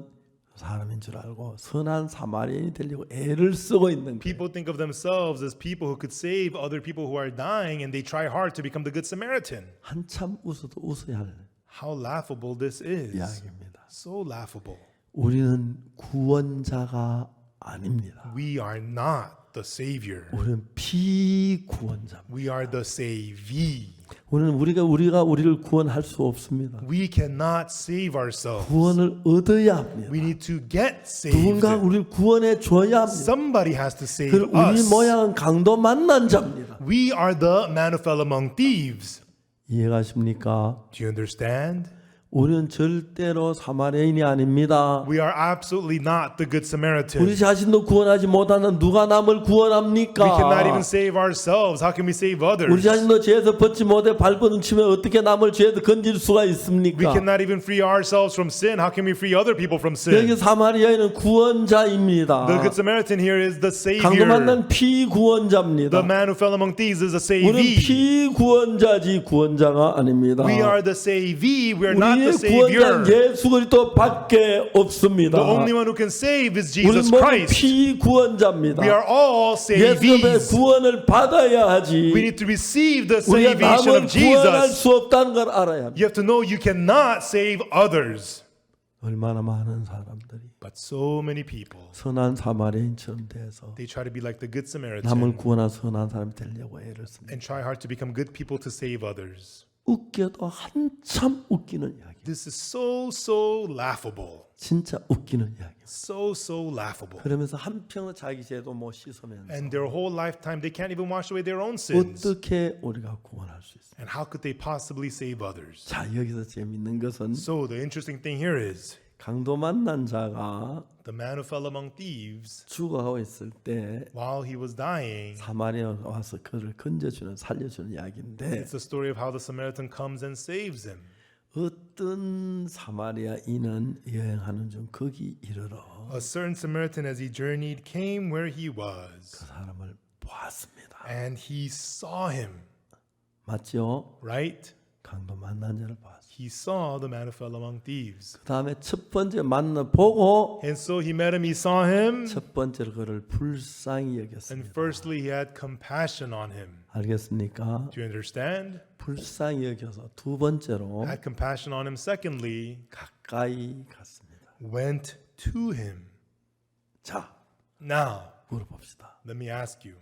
S1: 사람인 줄 알고 선한 사마리아인이 되려고 애를 쓰고 있는 거예요.
S2: People think of themselves as people who could save other people who are dying, and they try hard to become the good Samaritan.
S1: 한참 웃어도 웃어야 할
S2: How laughable this is.
S1: 이야기입니다.
S2: So laughable.
S1: 우리는 구원자가 아닙니다.
S2: We are not the Savior.
S1: 우리는 피구원자입니다.
S2: We are the savee.
S1: 우리는 우리가 우리를 구원할 수 없습니다.
S2: We cannot save ourselves.
S1: 구원을 얻어야 합니다.
S2: We need to get saved.
S1: 누군가 우리를 구원해 줘야 합니다.
S2: Somebody has to save
S1: 그리고 우리
S2: us.
S1: 모양은 강도 만난 자입니다.
S2: We are the man who fell among thieves.
S1: 이해가십니까?
S2: Do you understand?
S1: 우리는 절대로 사마리아인이 아닙니다.
S2: We are absolutely not the good Samaritan.
S1: 우리 자신도 구원하지 못하는 누가 남을
S2: We
S1: 구원합니까?
S2: cannot even save ourselves. How can we save
S1: 우리
S2: others?
S1: 자신도 죄에서 벗지 못해 발버둥치면 어떻게 남을 죄에서 건질 수가
S2: We
S1: 있습니까?
S2: cannot even free ourselves from sin. How can we free other people from
S1: 여기
S2: sin?
S1: 사마리아인은 구원자입니다.
S2: The good Samaritan here is the
S1: 강도
S2: Savior.
S1: 만난 피구원자입니다.
S2: The man who fell among thieves is a
S1: 우리는
S2: savee.
S1: 피구원자지 구원자가 아닙니다.
S2: We are the savee. We are not
S1: 우리의
S2: the
S1: 구원자
S2: Savior.
S1: 예수 그리스도밖에 없습니다.
S2: The only one who can save is
S1: 우리
S2: Jesus
S1: 모두
S2: Christ.
S1: 피구원자입니다.
S2: We are all
S1: 예수님의
S2: savees.
S1: 구원을 받아야 하지.
S2: We need to receive the
S1: 우리가
S2: salvation
S1: 남을
S2: of
S1: 구원할
S2: Jesus.
S1: 수 없다는 걸 알아야 합니다.
S2: You have to know you cannot save others.
S1: 얼마나 많은 사람들이
S2: But so many people,
S1: 선한 사마리아인처럼 돼서
S2: they try to be like the Good
S1: 남을
S2: Samaritan
S1: 구원한 선한 사람이 되려고 애를 씁니다.
S2: and try hard to become good people to save others.
S1: 웃겨도 한참 웃기는 이야기.
S2: This is so laughable.
S1: 진짜 웃기는 이야기.
S2: So laughable.
S1: 그러면서 한평은 자기 죄도 못 씻으면서
S2: And their whole lifetime, they can't even wash away their own sins.
S1: 어떻게 우리가 구원할 수 있어요?
S2: And how could they possibly save others?
S1: 자, 여기서 재밌는 것은
S2: So the interesting thing here is
S1: 강도 만난 자가
S2: the man who fell among thieves,
S1: 죽어가고 있을 때
S2: while he was dying,
S1: 사마리아 와서 그를 건져주는 살려주는 이야기인데
S2: it's the story of how the Samaritan comes and saves him.
S1: 어떤 사마리아인은 여행하는 중 거기 이르러
S2: A certain Samaritan, as he journeyed, came where he
S1: 그
S2: was,
S1: 사람을 보았습니다.
S2: and he saw him.
S1: 맞죠?
S2: Right?
S1: 강도 만난 자를 봤습니다.
S2: He saw the man who fell among thieves.
S1: 그 다음에 첫 번째 만나 보고
S2: And so he met him, he saw him,
S1: 첫 번째로 그를 불쌍히
S2: and
S1: 여겼습니다.
S2: firstly he had compassion on him.
S1: 알겠습니까?
S2: Do you understand?
S1: 불쌍히 여겨서 두 번째로
S2: Had compassion on him. Secondly,
S1: 가까이 갔습니다.
S2: went to him.
S1: 자,
S2: Now,
S1: 물어봅시다.
S2: let me ask you,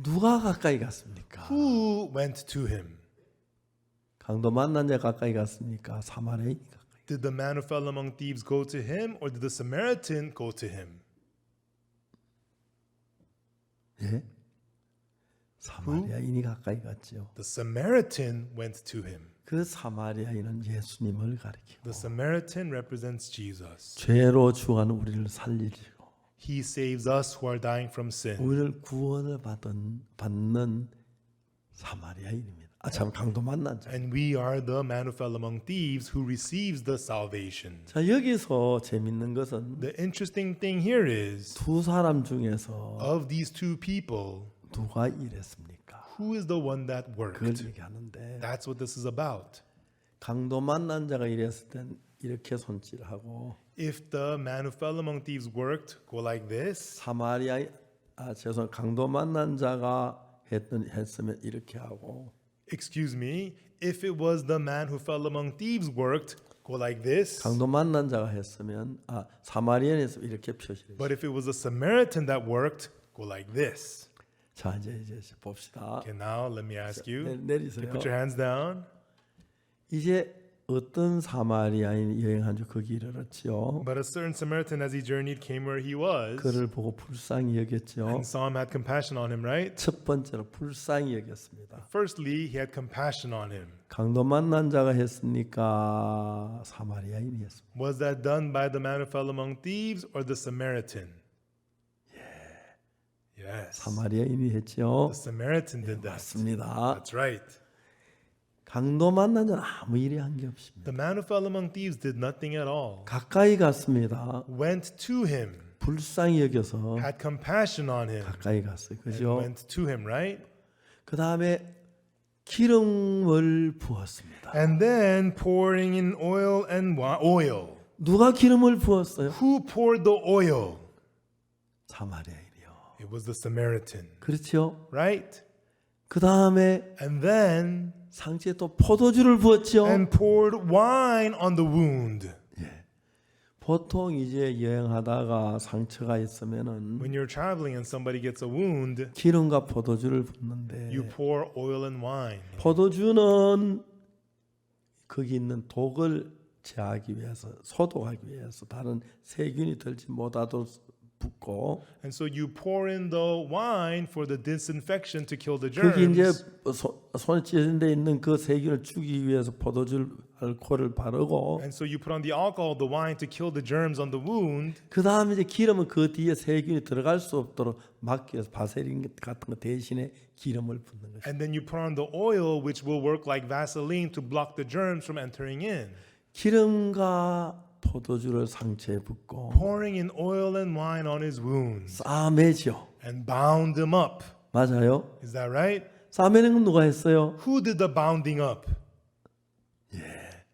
S1: 누가 가까이 갔습니까?
S2: who went to him?
S1: 강도 만난 자 가까이 갔습니까? 사마리아인이 가까이.
S2: Did the man who fell among thieves go to him, or did the Samaritan go to him?
S1: 예? 사마리아인이 가까이 갔죠.
S2: The Samaritan went to him.
S1: 그 사마리아인은 예수님을 가리키고
S2: The Samaritan represents Jesus.
S1: 죄로 죽어가는 우리를 살리시고
S2: He saves us who are dying from sin.
S1: 우리를 구원을 받는 사마리아인입니다. 아, 참 강도 만난 자.
S2: And we are the man who fell among thieves who receives the salvation.
S1: 자, 여기서 재밌는 것은
S2: The interesting thing here is,
S1: 두 사람 중에서
S2: of these two people,
S1: 누가 일했습니까?
S2: who is the one that
S1: 그걸
S2: worked?
S1: 얘기하는데
S2: That's what this is about.
S1: 강도 만난 자가 일했을 땐 이렇게 손질하고
S2: If the man who fell among thieves worked, go like this.
S1: 강도 만난 자가 했으면 이렇게 하고
S2: Excuse me. If it was the man who fell among thieves worked, go like this.
S1: 강도 만난 자가 했으면 사마리아인에서 이렇게 표시를.
S2: But if it was a Samaritan that worked, go like this.
S1: 자, 이제 봅시다.
S2: Okay, now let me ask you.
S1: 내리세요.
S2: Put your hands down.
S1: 이제 어떤 사마리아인 여행한 줄 거기 이르렀죠.
S2: But a certain Samaritan, as he journeyed, came where he was
S1: 그를 보고 불쌍히 여겼죠.
S2: and saw him, had compassion on him, right?
S1: 첫 번째로 불쌍히 여겼습니다.
S2: Firstly, he had compassion on him.
S1: 강도 만난 자가 했습니까? 사마리아인이 했습니다.
S2: Was that done by the man who fell among thieves or the Samaritan? Yes.
S1: 사마리아인이 했죠.
S2: The Samaritan did that.
S1: 맞습니다.
S2: That's right.
S1: 강도 만난 자는 아무 일이 한 게 없습니다.
S2: The man who fell among thieves did nothing at all.
S1: 가까이 갔습니다.
S2: Went to him,
S1: 불쌍히 여겨서
S2: had compassion on him,
S1: 가까이 갔어요.
S2: and
S1: 그죠?
S2: went to him, right?
S1: 그 다음에 기름을 부었습니다.
S2: And then pouring in oil and oil.
S1: 누가 기름을 부었어요?
S2: Who poured the oil?
S1: 사마리아인이요.
S2: It was the Samaritan,
S1: 그렇죠?
S2: right?
S1: 그 다음에
S2: And then
S1: 상체에 또 포도주를 부었죠.
S2: and poured wine on the wound.
S1: 보통 이제 여행하다가 상처가 있으면은
S2: When you're traveling and somebody gets a wound,
S1: 기름과 포도주를 붓는데
S2: you pour oil and wine.
S1: 포도주는 거기 있는 독을 제하기 위해서 소독하기 위해서 다른 세균이 들지 못하도록 붓고
S2: And so you pour in the wine for the disinfection to kill the
S1: 거기 이제
S2: germs.
S1: 손에 찢은 데 있는 그 세균을 죽이기 위해서 포도주 알코올을 바르고
S2: And so you put on the alcohol, the wine to kill the germs on the wound.
S1: 그 다음에 이제 기름은 그 뒤에 세균이 들어갈 수 없도록 막기 위해서 바세린 같은 거 대신에 기름을 붓는 거죠.
S2: And then you put on the oil, which will work like Vaseline to block the germs from entering in.
S1: 기름과 포도주를 상처에 붓고
S2: Pouring in oil and wine on his wounds
S1: 싸매죠.
S2: and bound him up.
S1: 맞아요?
S2: Is that right?
S1: 싸매는 건 누가 했어요?
S2: Who did the bounding up?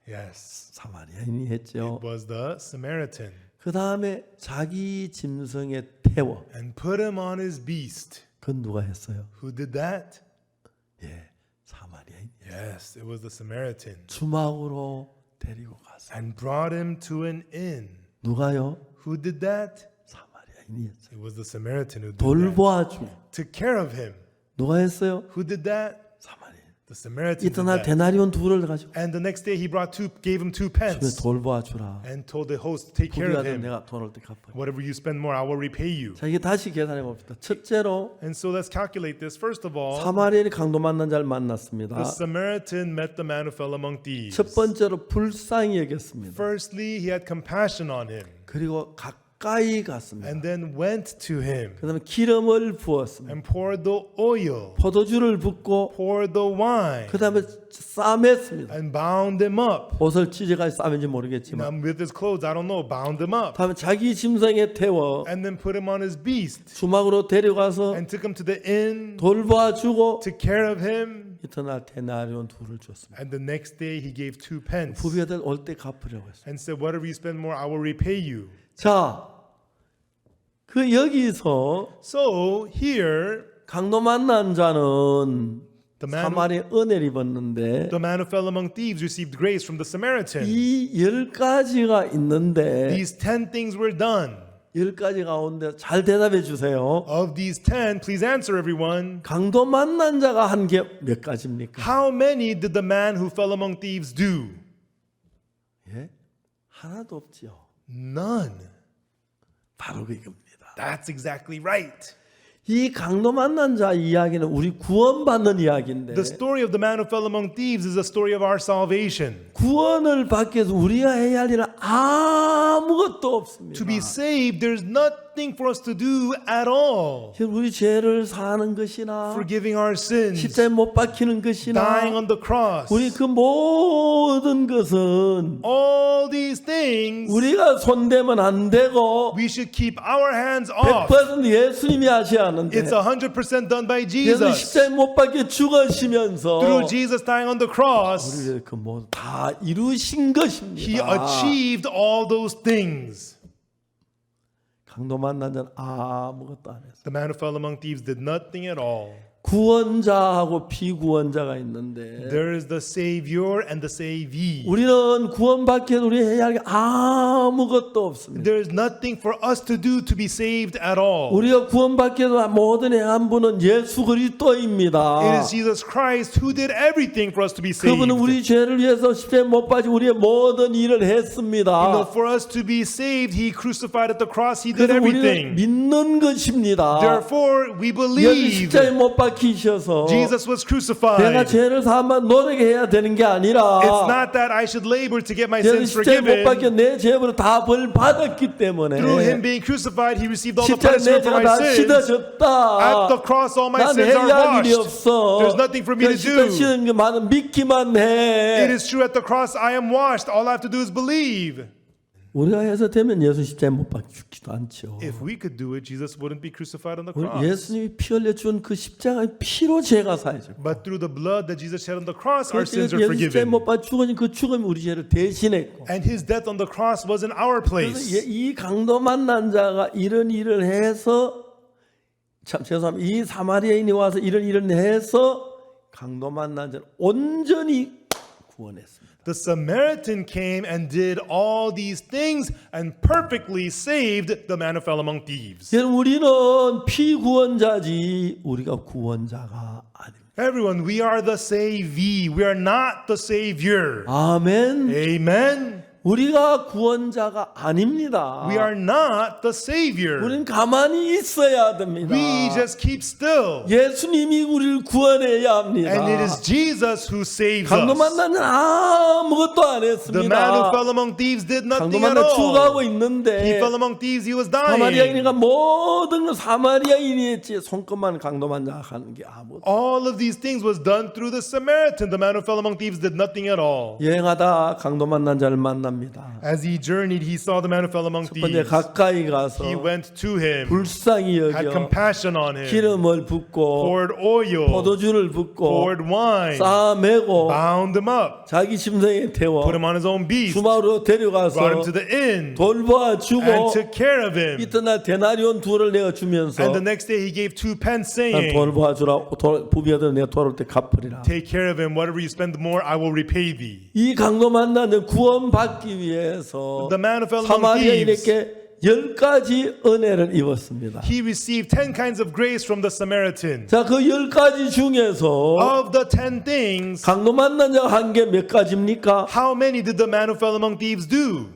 S2: Yes,
S1: 사마리아인이 했죠.
S2: it was the Samaritan.
S1: 그 다음에 자기 짐승에 태워.
S2: And put him on his beast.
S1: 그건 누가 했어요?
S2: Who did that?
S1: 예, 사마리아인.
S2: Yes, it was the Samaritan.
S1: 주막으로 데리고 갔어요.
S2: And brought him to an inn.
S1: 누가요?
S2: Who did that?
S1: 사마리아인이 했어요.
S2: It was the Samaritan who did that.
S1: 돌보아주고.
S2: Took care of him.
S1: 누가 했어요?
S2: Who did that?
S1: 사마리아인.
S2: The Samaritan did
S1: 이튿날
S2: that.
S1: 데나리온 둘을 가지고
S2: And the next day he gave him 2
S1: 집에
S2: pence
S1: 돌보아주라.
S2: and told the host, take care of
S1: 부귀하든
S2: him.
S1: 내가 돈을 때 갚아요.
S2: Whatever you spend more, I will repay you.
S1: 자, 이게 다시 계산해 봅시다. 첫째로
S2: And so let's calculate this. First of all,
S1: 사마리아인이 강도 만난 자를
S2: the
S1: 만났습니다.
S2: Samaritan met the man who fell among thieves.
S1: 첫 번째로 불쌍히 여겼습니다.
S2: Firstly, he had compassion on him
S1: 그리고 가까이 갔습니다.
S2: and then went to him
S1: 그다음에 기름을 부었습니다.
S2: and poured the oil,
S1: 포도주를 붓고
S2: poured the wine,
S1: 그다음에 싸맸습니다.
S2: and bound him up.
S1: 옷을 찢어가지고 싸맨지 모르겠지만
S2: Now, with his clothes, I don't know, bound him up.
S1: 다음에 자기 짐승에 태워
S2: And then put him on his beast
S1: 주막으로 데려가서
S2: and took him to the inn,
S1: 돌봐주고
S2: took care of him.
S1: 이튿날 데나리온 둘을 줬습니다.
S2: And the next day he gave 2 pence
S1: 부비아들 올 때 갚으려고 했어요.
S2: and said, whatever you spend more, I will repay you.
S1: 자, 그 여기서
S2: So here,
S1: 강도 만난 자는
S2: the man,
S1: 사마리아 은혜를 입었는데
S2: the man who fell among thieves received grace from the Samaritan.
S1: 이 10가지가 있는데
S2: These 10 things were done.
S1: 10가지 가운데 잘 대답해 주세요.
S2: Of these 10, please answer everyone.
S1: 강도 만난 자가 한 게 몇 가지입니까?
S2: How many did the man who fell among thieves do?
S1: 예? 하나도 없지요.
S2: None.
S1: 바로 그겁니다.
S2: That's exactly right.
S1: 이 강도 만난 자 이야기는 우리 구원받는 이야기인데
S2: The story of the man who fell among thieves is a story of our salvation.
S1: 구원을 받기 위해서 우리가 해야 할 일은 아무것도 없습니다.
S2: To be saved, there's nothing for us to do at all.
S1: 우리 죄를 사는 것이나
S2: Forgiving our sins,
S1: 십자가에 못 박히는 것이나
S2: dying on the cross,
S1: 우리 그 모든 것은
S2: all these things,
S1: 우리가 손대면 안 되고
S2: we should keep our hands off.
S1: 100% 예수님이 하셔야 하는데
S2: It's 100% done by
S1: 예수
S2: Jesus.
S1: 십자가에 못 박혀 죽으시면서
S2: Through Jesus dying on the cross,
S1: 우리를 그 모두 다 이루신
S2: He
S1: 것입니다.
S2: achieved all those things.
S1: 강도 만난 자는 아무것도 안 했어요.
S2: The man who fell among thieves did nothing at all.
S1: 구원자하고 비구원자가 있는데
S2: There is the Savior and the savee.
S1: 우리는 구원받기 위해서 우리 해야 할 게 아무것도 없습니다.
S2: There is nothing for us to do to be saved at all.
S1: 우리가 구원받기 위해서 모든 한 분은 예수 그리스도입니다.
S2: It is Jesus Christ who did everything for us to be saved.
S1: 그분은 우리 죄를 위해서 십자가에 못 박혀 우리의 모든 일을
S2: You know,
S1: 했습니다.
S2: for us to be saved, He crucified at the cross. He did
S1: 그래서 우리는
S2: everything.
S1: 믿는 것입니다.
S2: Therefore, we
S1: 예수
S2: believe
S1: 십자가에 못 박히셔서
S2: Jesus was
S1: 내가
S2: crucified.
S1: 죄를 사하면 노력해야 되는 게 아니라
S2: It's not that I should labor to get my
S1: 예수
S2: sins
S1: 십자가에 못 박혀
S2: forgiven.
S1: 내 죄를 다 벌 받았기 때문에
S2: Through Him being crucified, He received all the
S1: 십자가에 내
S2: punishment for
S1: 죄가
S2: my
S1: 다
S2: sins.
S1: 씻어졌다.
S2: At the cross, all my
S1: 난
S2: sins are
S1: 해야 할 일이
S2: washed.
S1: 없어.
S2: There's nothing for me to do.
S1: 씻은 게 많은 믿기만
S2: It
S1: 해.
S2: is true, at the cross I am washed. All I have to do is believe.
S1: 우리가 해서 되면 예수 십자가에 못 박혀 죽지도 않죠.
S2: If we could do it, Jesus wouldn't be crucified on the
S1: 우리
S2: cross.
S1: 예수님이 피 흘려 준 그 십자가의 피로 죄가 사해졌고
S2: But through the blood that Jesus shed on the cross, our
S1: 그래서
S2: sins are
S1: 예수 십자가에
S2: forgiven.
S1: 못 박혀 죽어진 그 죽음이 우리 죄를 대신했고
S2: And His death on the cross was in our
S1: 그래서
S2: place.
S1: 이 강도 만난 자가 이런 일을 해서 참 죄송합니다. 이 사마리아인이 와서 이런 일을 해서 강도 만난 자를 온전히 구원했습니다.
S2: The Samaritan came and did all these things and perfectly saved the man who fell among thieves.
S1: 여러분 우리는 피구원자지 우리가 구원자가 아닙니다.
S2: Everyone, we are the savee. We are not the savior.
S1: 아멘.
S2: Amen.
S1: 우리가 구원자가 아닙니다.
S2: We are not the savior.
S1: 우리는 가만히 있어야 됩니다.
S2: We just keep still.
S1: 예수님이 우리를 구원해야 합니다.
S2: And it is Jesus who saves
S1: 강도
S2: us.
S1: 만나는 아무것도 안
S2: The man who
S1: 했습니다.
S2: fell among thieves did
S1: 강도
S2: nothing at
S1: 만나 죽어가고
S2: all. He
S1: 있는데
S2: fell among thieves. He was dying.
S1: 사마리아인이가 모든 걸 사마리아인이 했지 손끝만 강도 만나 하는 게 아무것도.
S2: All of these things was done through the Samaritan. The man who fell among thieves did nothing at all.
S1: 여행하다 강도 만난 자를 만납니다. 만납니다.
S2: As he journeyed, he saw the man who fell among
S1: 첫 번째
S2: thieves.
S1: 가까이 가서
S2: He went to him,
S1: 불쌍히
S2: had
S1: 여겨
S2: compassion on him,
S1: 기름을 붓고
S2: poured oil,
S1: 포도주를 붓고
S2: poured wine,
S1: 싸매고
S2: bound him up,
S1: 자기 심성에 태워
S2: put him on his own beast,
S1: 주마로
S2: brought him
S1: 데려가서
S2: to the inn,
S1: 돌봐주고
S2: and took care of him.
S1: 이튿날 데나리온 둘을 내어 주면서
S2: And the next day he gave 2 pence, saying,
S1: 돌봐주라 부비하던 내가 돌아올 때 갚으리라.
S2: take care of him. Whatever you spend more, I will repay thee.
S1: 이 강도 만나는 구원받기 위해서
S2: The man who fell among thieves,
S1: 사마리아인에게 10가지 은혜를 입었습니다.
S2: he received 10 kinds of grace from the Samaritan.
S1: 자, 그 10가지 중에서
S2: Of the 10 things,
S1: 강도 만난 자가 한 게 몇 가지입니까?
S2: how many did the man who fell among thieves do?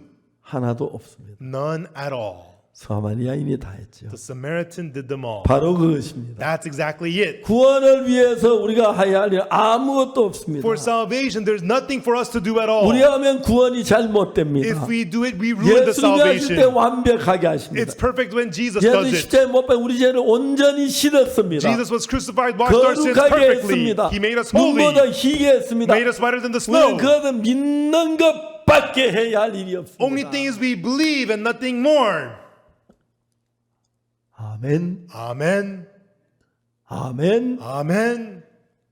S1: 하나도 없습니다.
S2: None at all.
S1: 사마리아인이 다 했죠.
S2: The Samaritan did them all.
S1: 바로 그것입니다.
S2: That's exactly it.
S1: 구원을 위해서 우리가 해야 할 일 아무것도 없습니다.
S2: For salvation, there's nothing for us to do at all.
S1: 우리가 하면 구원이 잘못됩니다.
S2: If we do it, we ruin the
S1: 예수님이 하실 때
S2: salvation.
S1: 완벽하게 하십니다.
S2: It's perfect when Jesus
S1: 예수
S2: does it.
S1: 십자가에 못 박혀 우리 죄를 온전히 씻었습니다.
S2: Jesus was crucified, washed our sins
S1: 거룩하게
S2: perfectly.
S1: 했습니다.
S2: He made us holy,
S1: 눈보다 희게 했습니다.
S2: made us whiter than the
S1: 우리는
S2: snow.
S1: 그것을 믿는 것밖에 해야 할 일이
S2: Only
S1: 없습니다.
S2: thing is we believe and nothing more.
S1: 아멘,
S2: Amen.
S1: 아멘.
S2: Amen.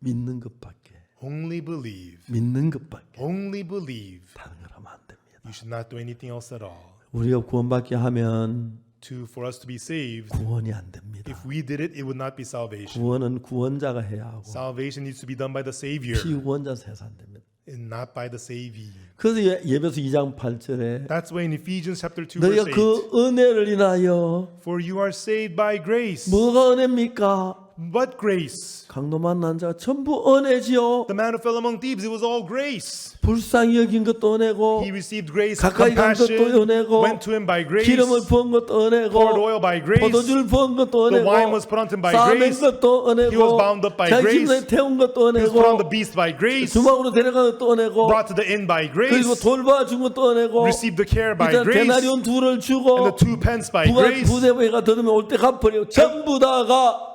S1: 믿는 것밖에,
S2: Only believe.
S1: 믿는 것밖에
S2: Only believe.
S1: 다른 걸 하면 안 됩니다.
S2: You should not do anything else at all.
S1: 우리가 구원받게 하면
S2: For us to be saved,
S1: 구원이 안 됩니다.
S2: if we did it, it would not be salvation.
S1: 구원은 구원자가 해야 하고
S2: Salvation needs to be done by the Savior
S1: 피구원자에서 해서 안 됩니다.
S2: and not by the savee.
S1: 그래서 예배서 2장 8절에
S2: That's why in Ephesians chapter 2
S1: 너희가
S2: verse 8,
S1: 그 은혜를 인하여
S2: for you are saved by grace.
S1: 뭐가 은혜입니까?
S2: What grace?
S1: 강도 만난 자가 전부 은혜지요.
S2: The man who fell among thieves, it was all grace.
S1: 불쌍히 여긴 것도 은혜고
S2: He received grace,
S1: 가까이 간 것도
S2: compassion,
S1: 은혜고
S2: went to him by grace,
S1: 기름을 부은 것도 은혜고
S2: poured oil by grace,
S1: 포도주를 부은 것도
S2: the
S1: 은혜고
S2: wine was put on him by
S1: 싸맨
S2: grace,
S1: 것도 은혜고
S2: he was bound up by
S1: 자기
S2: grace,
S1: 심장에 태운 것도
S2: he was put on the
S1: 은혜고
S2: beast by grace,
S1: 주막으로 데려간 것도 은혜고
S2: brought to the inn by
S1: 그리고
S2: grace,
S1: 돌봐준 것도 은혜고
S2: received the care by
S1: 일단
S2: grace,
S1: 데나리온 둘을
S2: and
S1: 주고
S2: the 2 pence by
S1: 부가
S2: grace.
S1: 부대회가 들으면 올 때 갚으려 전부 다가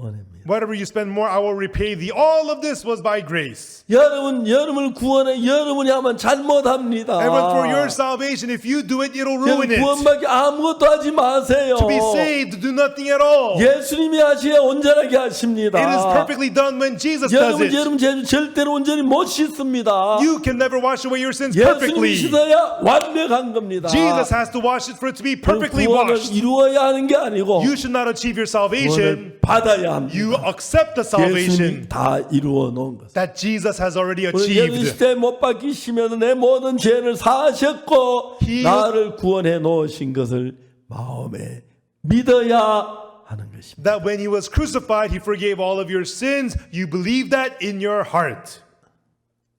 S1: 은혜입니다.
S2: Whatever you spend more, I will repay thee. All of this was by grace.
S1: 여러분을 구원해 여러분이 하면 잘못합니다.
S2: And for your salvation, if you do it, it'll ruin it.
S1: 구원받기 아무것도 하지 마세요.
S2: To be saved, do nothing at all.
S1: 예수님이 하셔야 온전하게 하십니다.
S2: It is perfectly done when Jesus does it.
S1: 여러분 죄 절대로 온전히 못 씻습니다.
S2: You can never wash away your sins
S1: 예수님이
S2: perfectly.
S1: 씻어야 완벽한 겁니다.
S2: Jesus has to wash it for it to be perfectly
S1: 구원을
S2: washed.
S1: 이루어야 하는 게 아니고
S2: You should not achieve your salvation.
S1: 구원을 받아야 합니다.
S2: You accept the
S1: 예수님이
S2: salvation
S1: 다 이루어 놓은 것.
S2: that Jesus has already
S1: 예수
S2: achieved.
S1: 시대에 못 박히시면 내 모든 죄를 사하셨고
S2: He-
S1: 나를 구원해 놓으신 것을 마음에 믿어야 하는 것입니다.
S2: That when he was crucified, he forgave all of your sins. You believe that in your heart.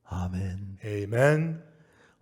S1: 아멘.
S2: Amen.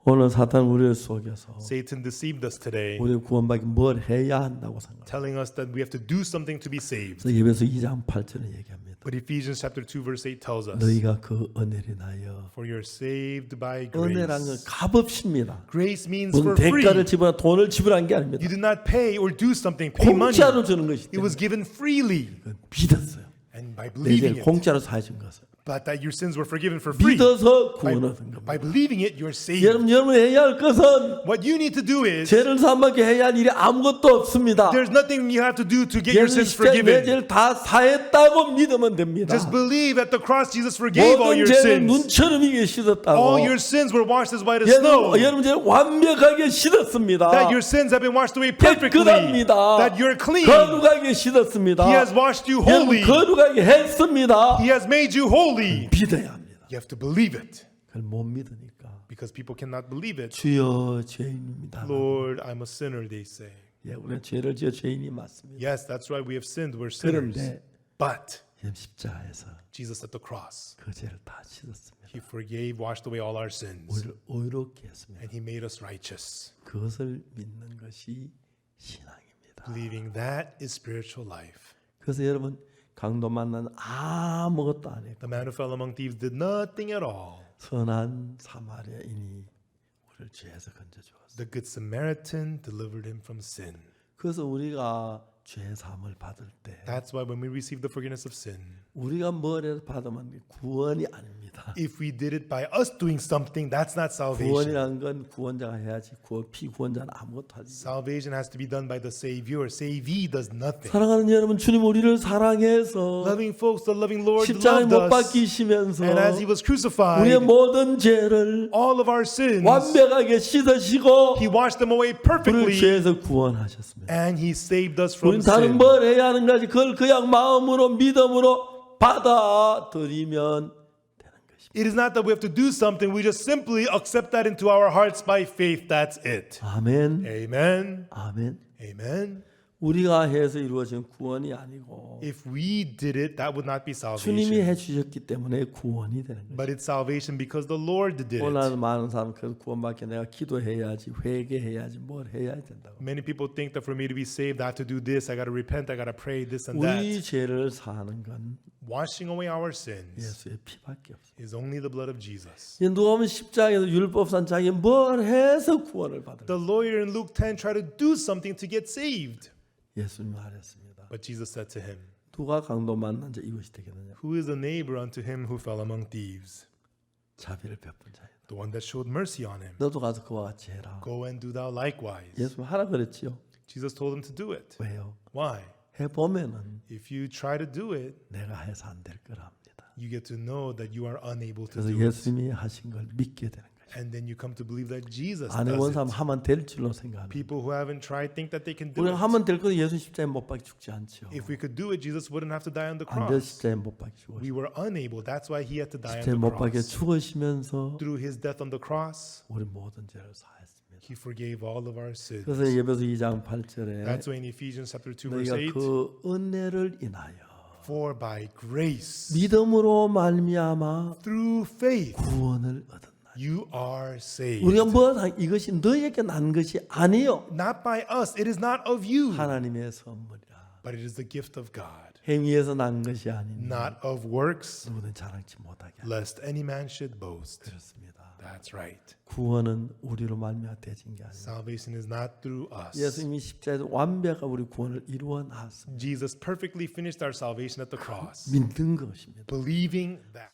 S1: 오늘 사탄 우리를 속여서
S2: Satan deceived us today,
S1: 우리 구원받기 뭘 해야 한다고 생각합니다.
S2: telling us that we have to do something to be saved.
S1: 그래서 예배서 2장 8절에 얘기합니다.
S2: But Ephesians chapter 2 verse 8 tells us,
S1: 너희가 그 은혜를 인하여
S2: for you're saved by
S1: 은혜란 건
S2: grace.
S1: 값없습니다.
S2: Grace means
S1: 무슨
S2: for free.
S1: 대가를 지불한 돈을 지불한 게 아닙니다.
S2: You did not pay or do something, pay money.
S1: 공짜로 주는 것이
S2: It was given freely.
S1: 믿었어요.
S2: And by
S1: 내
S2: believing
S1: 죄를
S2: it,
S1: 공짜로 사해준 것을
S2: but that your sins were forgiven for free.
S1: 믿어서
S2: By,
S1: 구원 얻은 겁니다.
S2: by believing it, you're saved.
S1: 여러분이 해야 할 것은
S2: What you need to do is,
S1: 죄를 사함받게 해야 할 일이 아무것도 없습니다.
S2: there's nothing you have to do to get your
S1: 예수
S2: sins
S1: 시대 내
S2: forgiven.
S1: 죄를 다 사했다고 믿으면 됩니다.
S2: Just believe at the cross Jesus forgave all
S1: 모든
S2: your
S1: 죄를
S2: sins.
S1: 눈처럼 이게 씻었다고.
S2: All your sins were washed as white as snow.
S1: 여러분 죄를 완벽하게 씻었습니다.
S2: That your sins have been washed away perfectly.
S1: 깨끗합니다.
S2: That you're clean.
S1: 거룩하게 씻었습니다.
S2: He has washed you
S1: 여러분
S2: holy.
S1: 거룩하게 했습니다.
S2: He has made you holy.
S1: 믿어야 합니다.
S2: You have to believe it.
S1: 그걸 못 믿으니까
S2: Because people cannot believe it.
S1: 주여 죄인입니다.
S2: Lord, I'm a sinner, they say.
S1: 예, 우리는 죄를 지어 죄인이 맞습니다.
S2: Yes, that's right. We have sinned. We're sinners.
S1: 그런데
S2: But
S1: 십자가에서
S2: Jesus at the cross,
S1: 그 죄를 다 씻었습니다.
S2: He forgave, washed away all our sins.
S1: 우리를 의롭게 했습니다.
S2: And He made us righteous.
S1: 그것을 믿는 것이 신앙입니다.
S2: Believing that is spiritual life.
S1: 그래서 여러분 강도 만나는 아무것도 안 했고
S2: The man who fell among thieves did nothing at all.
S1: 선한 사마리아인이 우리를 죄에서 건져주었어요.
S2: The good Samaritan delivered him from sin.
S1: 그래서 우리가 죄 사함을 받을 때
S2: That's why when we receive the forgiveness of sin,
S1: 우리가 뭘 해서 받으면 구원이 아닙니다.
S2: if we did it by us doing something, that's not salvation.
S1: 구원이라는 건 구원자가 해야지 피구원자는 아무것도 하지.
S2: Salvation has to be done by the Savior. Savee does nothing.
S1: 사랑하는 여러분, 주님 우리를 사랑해서
S2: Loving folks, the loving Lord
S1: 십자가에
S2: loved
S1: 못
S2: us,
S1: 박히시면서
S2: and as He was
S1: 우리의
S2: crucified,
S1: 모든 죄를
S2: all of our sins,
S1: 완벽하게 씻으시고
S2: He washed them away
S1: 우리를
S2: perfectly,
S1: 죄에서 구원하셨습니다.
S2: and He saved us from
S1: 우리는 다른
S2: sin.
S1: 뭘 해야 하는가지 그걸 그냥 마음으로 믿음으로 받아들이면 되는 것입니다.
S2: It is not that we have to do something. We just simply accept that into our hearts by faith. That's it.
S1: 아멘.
S2: Amen.
S1: 아멘.
S2: Amen.
S1: 우리가 해서 이루어진 구원이 아니고
S2: If we did it, that would not be
S1: 주님이
S2: salvation.
S1: 해주셨기 때문에 구원이 되는 거예요.
S2: But it's salvation because the Lord did
S1: 오늘
S2: it.
S1: 많은 사람 그 구원받기 내가 기도해야지 회개해야지 뭘 해야 된다고.
S2: Many people think that for me to be saved, I have to do this. I got to repent. I got to pray this and
S1: 우리
S2: that.
S1: 죄를 사는 건
S2: Washing away our sins
S1: 예수의 피밖에 없어요.
S2: is only the blood of Jesus.
S1: 이제 누가 보면 십자가에서 율법산 자기 뭘 해서 구원을 받은
S2: The lawyer in Luke 10 tried to do something to get saved.
S1: 예수님 말했습니다.
S2: But Jesus said to him,
S1: 누가 강도 만난 자 이것이 되겠느냐?
S2: who is a neighbor unto him who fell among thieves?
S1: 자비를 베푼 자이다.
S2: The one that showed mercy on him.
S1: 너도 가서 그와 같이 해라.
S2: Go and do thou likewise.
S1: 예수님 하라 그랬지요.
S2: Jesus told him to do it.
S1: 왜요?
S2: Why?
S1: 해보면은
S2: If you try to do it,
S1: 내가 해서 안 될 거랍니다.
S2: you get to know that you are unable to
S1: 그래서
S2: do it.
S1: 예수님이 하신 걸 믿게 되는 거죠.
S2: And then you come to believe that Jesus
S1: 안 해본
S2: does
S1: 사람
S2: it.
S1: 하면 될 줄로 생각합니다.
S2: People who haven't tried think that they can do
S1: 우리가
S2: it.
S1: 하면 될 거는 예수 십자가에 못 박혀 죽지 않죠.
S2: If we could do it, Jesus wouldn't have to die on the
S1: 안 돼
S2: cross.
S1: 십자가에 못 박혀 죽어.
S2: We were unable. That's why he had to die on
S1: 십자가에
S2: the
S1: 못 박혀
S2: cross.
S1: 죽으시면서
S2: Through his death on the cross,
S1: 우리 모든 죄를 사했습니다.
S2: he forgave all of our sins.
S1: 그래서 예배서 2장 8절에
S2: That's why in Ephesians chapter 2 verse
S1: 너희가
S2: 8,
S1: 그 은혜를 인하여
S2: for by grace,
S1: 믿음으로 말미암아
S2: through faith,
S1: 구원을 얻었나.
S2: you are saved.
S1: 우리가 이것이 너희에게 난 것이 아니요
S2: Not by us. It is not of you,
S1: 하나님의 선물이라.
S2: but it is the gift of God.
S1: 행위에서 난 것이 아니니
S2: Not of works,
S1: 누구든 자랑치 못하게 하라.
S2: lest any man should boast.
S1: 그렇습니다.
S2: That's right.
S1: 구원은 우리로 말미암아 되진 게 아니에요.
S2: Salvation is not through us.
S1: 예수님이 십자가에서 완벽한 우리 구원을 이루어 놨습니다.
S2: Jesus perfectly finished our salvation at the cross.
S1: 믿는 것입니다.
S2: Believing that.